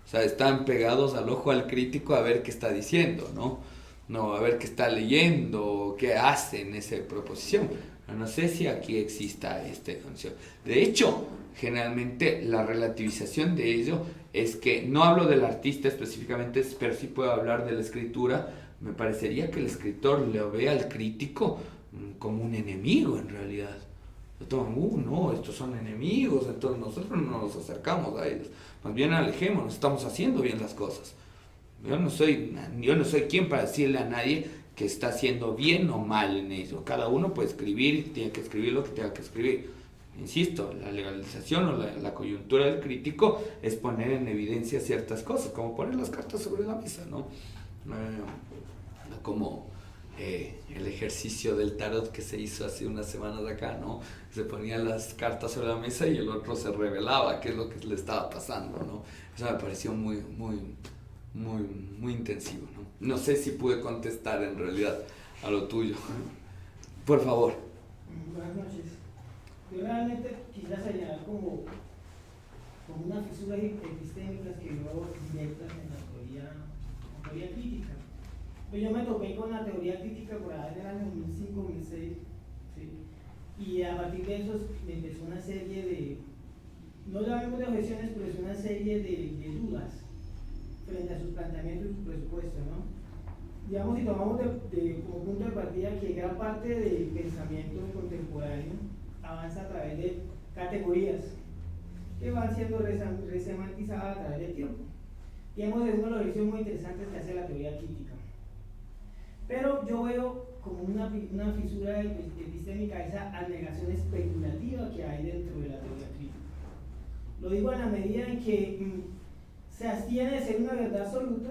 O sea, están pegados al ojo al crítico a ver qué está diciendo, ¿no? No, a ver qué está leyendo, qué hace en esa proposición. No sé si aquí exista esta condición. De hecho, generalmente la relativización de ello es que, no hablo del artista específicamente, pero sí puedo hablar de la escritura. Me parecería que el escritor le ve al crítico como un enemigo en realidad. No, estos son enemigos, entonces nosotros no nos acercamos a ellos. Más bien alejémonos, estamos haciendo bien las cosas. Yo no soy quien para decirle a nadie que está haciendo bien o mal en eso. Cada uno puede escribir, tiene que escribir lo que tenga que escribir. Insisto, la legalización o la coyuntura del crítico es poner en evidencia ciertas cosas, como poner las cartas sobre la mesa, ¿no? Como el ejercicio del tarot que se hizo hace unas semanas acá, ¿no? Se ponían las cartas sobre la mesa y el otro se revelaba qué es lo que le estaba pasando, ¿no? Eso me pareció muy intensivo, ¿no? No sé si pude contestar en realidad a lo tuyo. Por favor.
Buenas noches. Yo realmente quisiera señalar como unas fisuras epistémicas que veo directas en la teoría crítica. Pues yo me topé con la teoría crítica por ahí en el año 2005-2006, ¿sí? Y a partir de eso me empezó una serie de, no llamemos de objeciones, pero es una serie de dudas frente a sus planteamientos y su presupuesto, ¿no? Digamos, si tomamos como punto de partida que gran parte del pensamiento contemporáneo avanza a través de categorías que van siendo resemantizadas a través del tiempo. Digamos, es uno de los ejercicios muy interesantes que hace la teoría crítica. Pero yo veo como una fisura epistémica esa abnegación especulativa que hay dentro de la teoría crítica. Lo digo en la medida en que se abstiene de ser una verdad absoluta,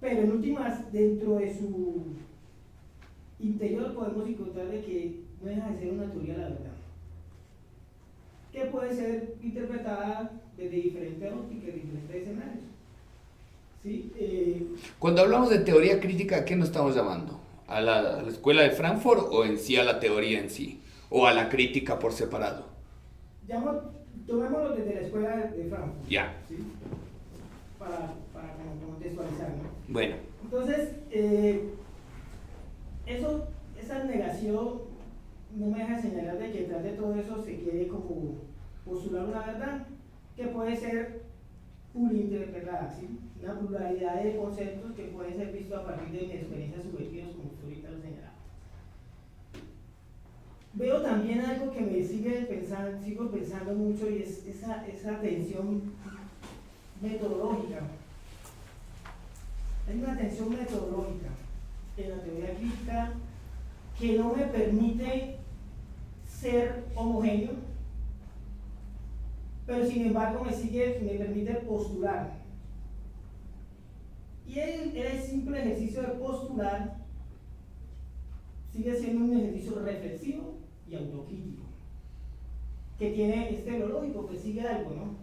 pero en últimas, dentro de su interior podemos encontrar de que no deja de ser una teoría de la verdad, que puede ser interpretada desde diferentes ópticas, diferentes escenarios. ¿Sí?
Cuando hablamos de teoría crítica, ¿a qué nos estamos llamando? ¿A la escuela de Frankfurt o en sí a la teoría en sí? ¿O a la crítica por separado?
Tomémoslo desde la escuela de Frankfurt.
Ya.
¿Sí? Para contextualizar, ¿no?
Bueno.
Entonces, esa negación no me deja señalar de que detrás de todo eso se quiere como postular una verdad que puede ser interpretada, ¿sí? Una pluralidad de conceptos que pueden ser vistos a partir de mis experiencias subjetivas, como usted ahorita lo señalaba. Veo también algo que me sigo pensando mucho, y es esa tensión metodológica. Hay una tensión metodológica en la teoría crítica que no me permite ser homogéneo, pero sin embargo me permite postular. Y el simple ejercicio de postular sigue siendo un ejercicio reflexivo y autocrítico, que tiene lo lógico, persigue algo, ¿no?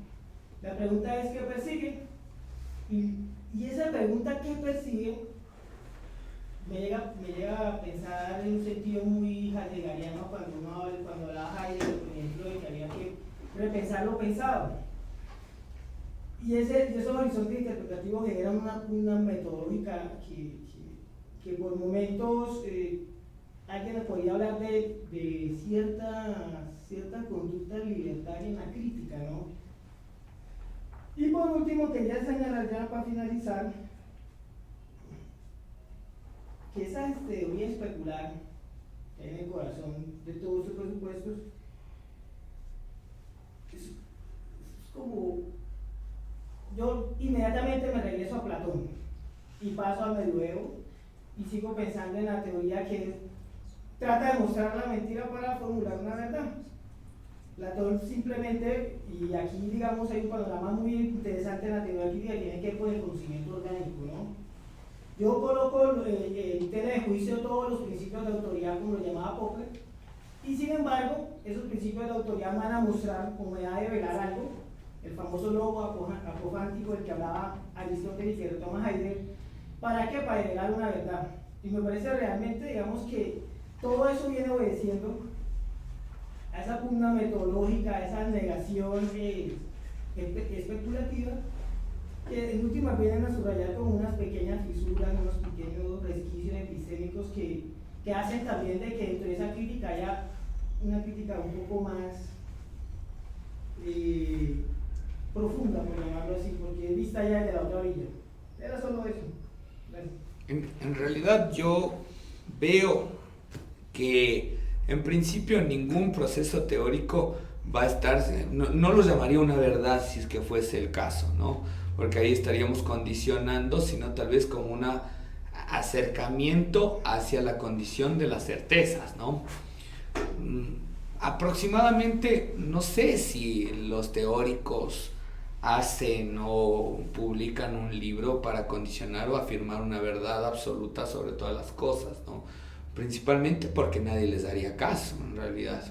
La pregunta es ¿qué persigue? Y esa pregunta ¿qué persigue? Me llega a pensar en un sentido muy heideggeriano cuando hablaba Heidegger, por ejemplo, de que había que repensar lo pensado. Y esos horizontes interpretativos generan una metodológica que por momentos alguien podría hablar de cierta conducta libertaria en la crítica, ¿no? Y por último, quería señalar ya para finalizar que esa teoría especular que hay en el corazón de todos sus presupuestos es como, yo inmediatamente me regreso a Platón y paso al medioevo y sigo pensando en la teoría que trata de mostrar la mentira para formular una verdad. Platón simplemente, y aquí digamos hay un panorama muy interesante en la teoría crítica que tiene que ver con el conocimiento orgánico, ¿no? Yo coloco en tela de juicio todos los principios de autoridad, como lo llamaba Popper, y sin embargo, esos principios de autoridad van a mostrar como edad de velar algo, el famoso logo apofántico del que hablaba Aristóteles y que retoma Heidegger. ¿Para qué? Para revelar una verdad. Y me parece realmente, digamos, que todo eso viene obedeciendo a esa pugna metodológica, a esa negación especulativa, que en última vienen a subrayar como unas pequeñas fisuras, unos pequeños resquicios epistémicos que hacen también de que dentro de esa crítica haya una crítica un poco más profunda, por llamarlo así, porque es vista ya de la otra orilla. Era solo eso.
En realidad yo veo que en principio ningún proceso teórico va a estar, no lo llamaría una verdad si es que fuese el caso, ¿no? Porque ahí estaríamos condicionando, sino tal vez como un acercamiento hacia la condición de las certezas, ¿no? Aproximadamente, no sé si los teóricos hacen o publican un libro para condicionar o afirmar una verdad absoluta sobre todas las cosas, ¿no? Principalmente porque nadie les daría caso, en realidad.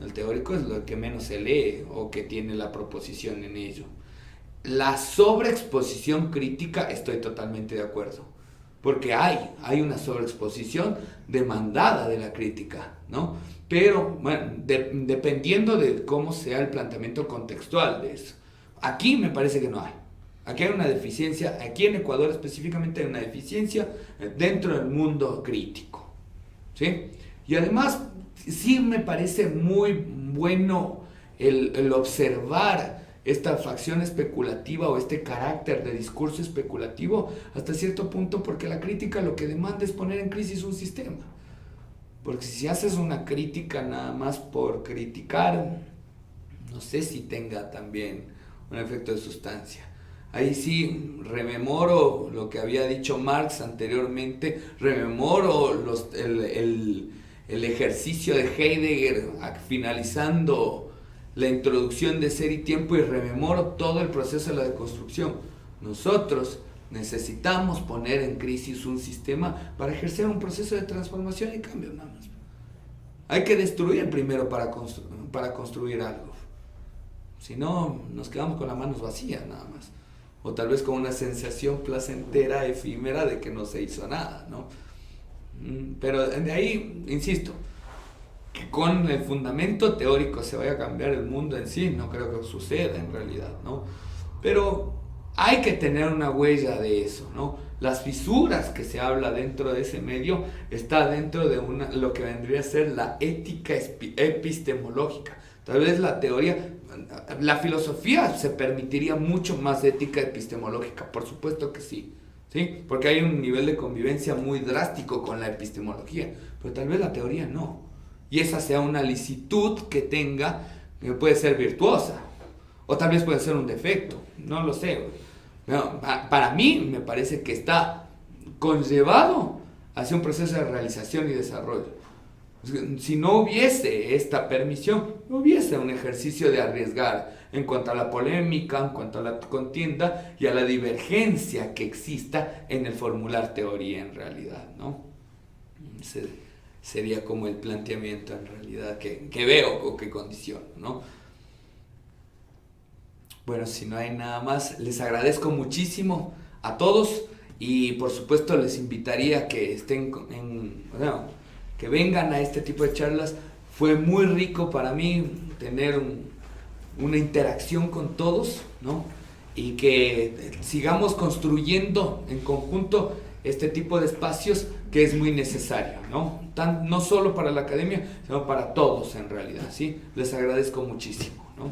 El teórico es lo que menos se lee o que tiene la proposición en ello. La sobreexposición crítica, estoy totalmente de acuerdo, porque hay una sobreexposición demandada de la crítica, ¿no? Pero bueno, dependiendo de cómo sea el planteamiento contextual de eso. Aquí me parece que no hay. Aquí hay una deficiencia, aquí en Ecuador específicamente hay una deficiencia dentro del mundo crítico, ¿sí? Y además sí me parece muy bueno el observar esta facción especulativa o este carácter de discurso especulativo hasta cierto punto, porque la crítica lo que demanda es poner en crisis un sistema. Porque si haces una crítica nada más por criticar, no sé si tenga también un efecto de sustancia. Ahí sí rememoro lo que había dicho Marx anteriormente, rememoro el ejercicio de Heidegger finalizando la introducción de Ser y Tiempo, y rememoro todo el proceso de la deconstrucción. Nosotros necesitamos poner en crisis un sistema para ejercer un proceso de transformación y cambio, nada más. Hay que destruir primero para construir algo. Si no, nos quedamos con las manos vacías nada más. O tal vez con una sensación placentera, efímera de que no se hizo nada, ¿no? Pero de ahí, insisto, que con el fundamento teórico se vaya a cambiar el mundo en sí, no creo que suceda en realidad, ¿no? Pero hay que tener una huella de eso, ¿no? Las fisuras que se habla dentro de ese medio está dentro de lo que vendría a ser la ética epistemológica. Tal vez la teoría, la filosofía se permitiría mucho más ética epistemológica, por supuesto que sí, ¿sí? Porque hay un nivel de convivencia muy drástico con la epistemología, pero tal vez la teoría no. Y esa sea una licitud que tenga, que puede ser virtuosa, o tal vez puede ser un defecto, no lo sé. No, para mí me parece que está conllevado hacia un proceso de realización y desarrollo. Si no hubiese esta permisión, no hubiese un ejercicio de arriesgar en cuanto a la polémica, en cuanto a la contienda y a la divergencia que exista en el formular teoría en realidad, ¿no? Sería como el planteamiento en realidad que veo o que condiciono, ¿no? Bueno, si no hay nada más, les agradezco muchísimo a todos y por supuesto les invitaría a que estén que vengan a este tipo de charlas. Fue muy rico para mí tener una interacción con todos, ¿no? Y que sigamos construyendo en conjunto este tipo de espacios que es muy necesario, ¿no? No solo para la academia, sino para todos en realidad, ¿sí? Les agradezco muchísimo, ¿no?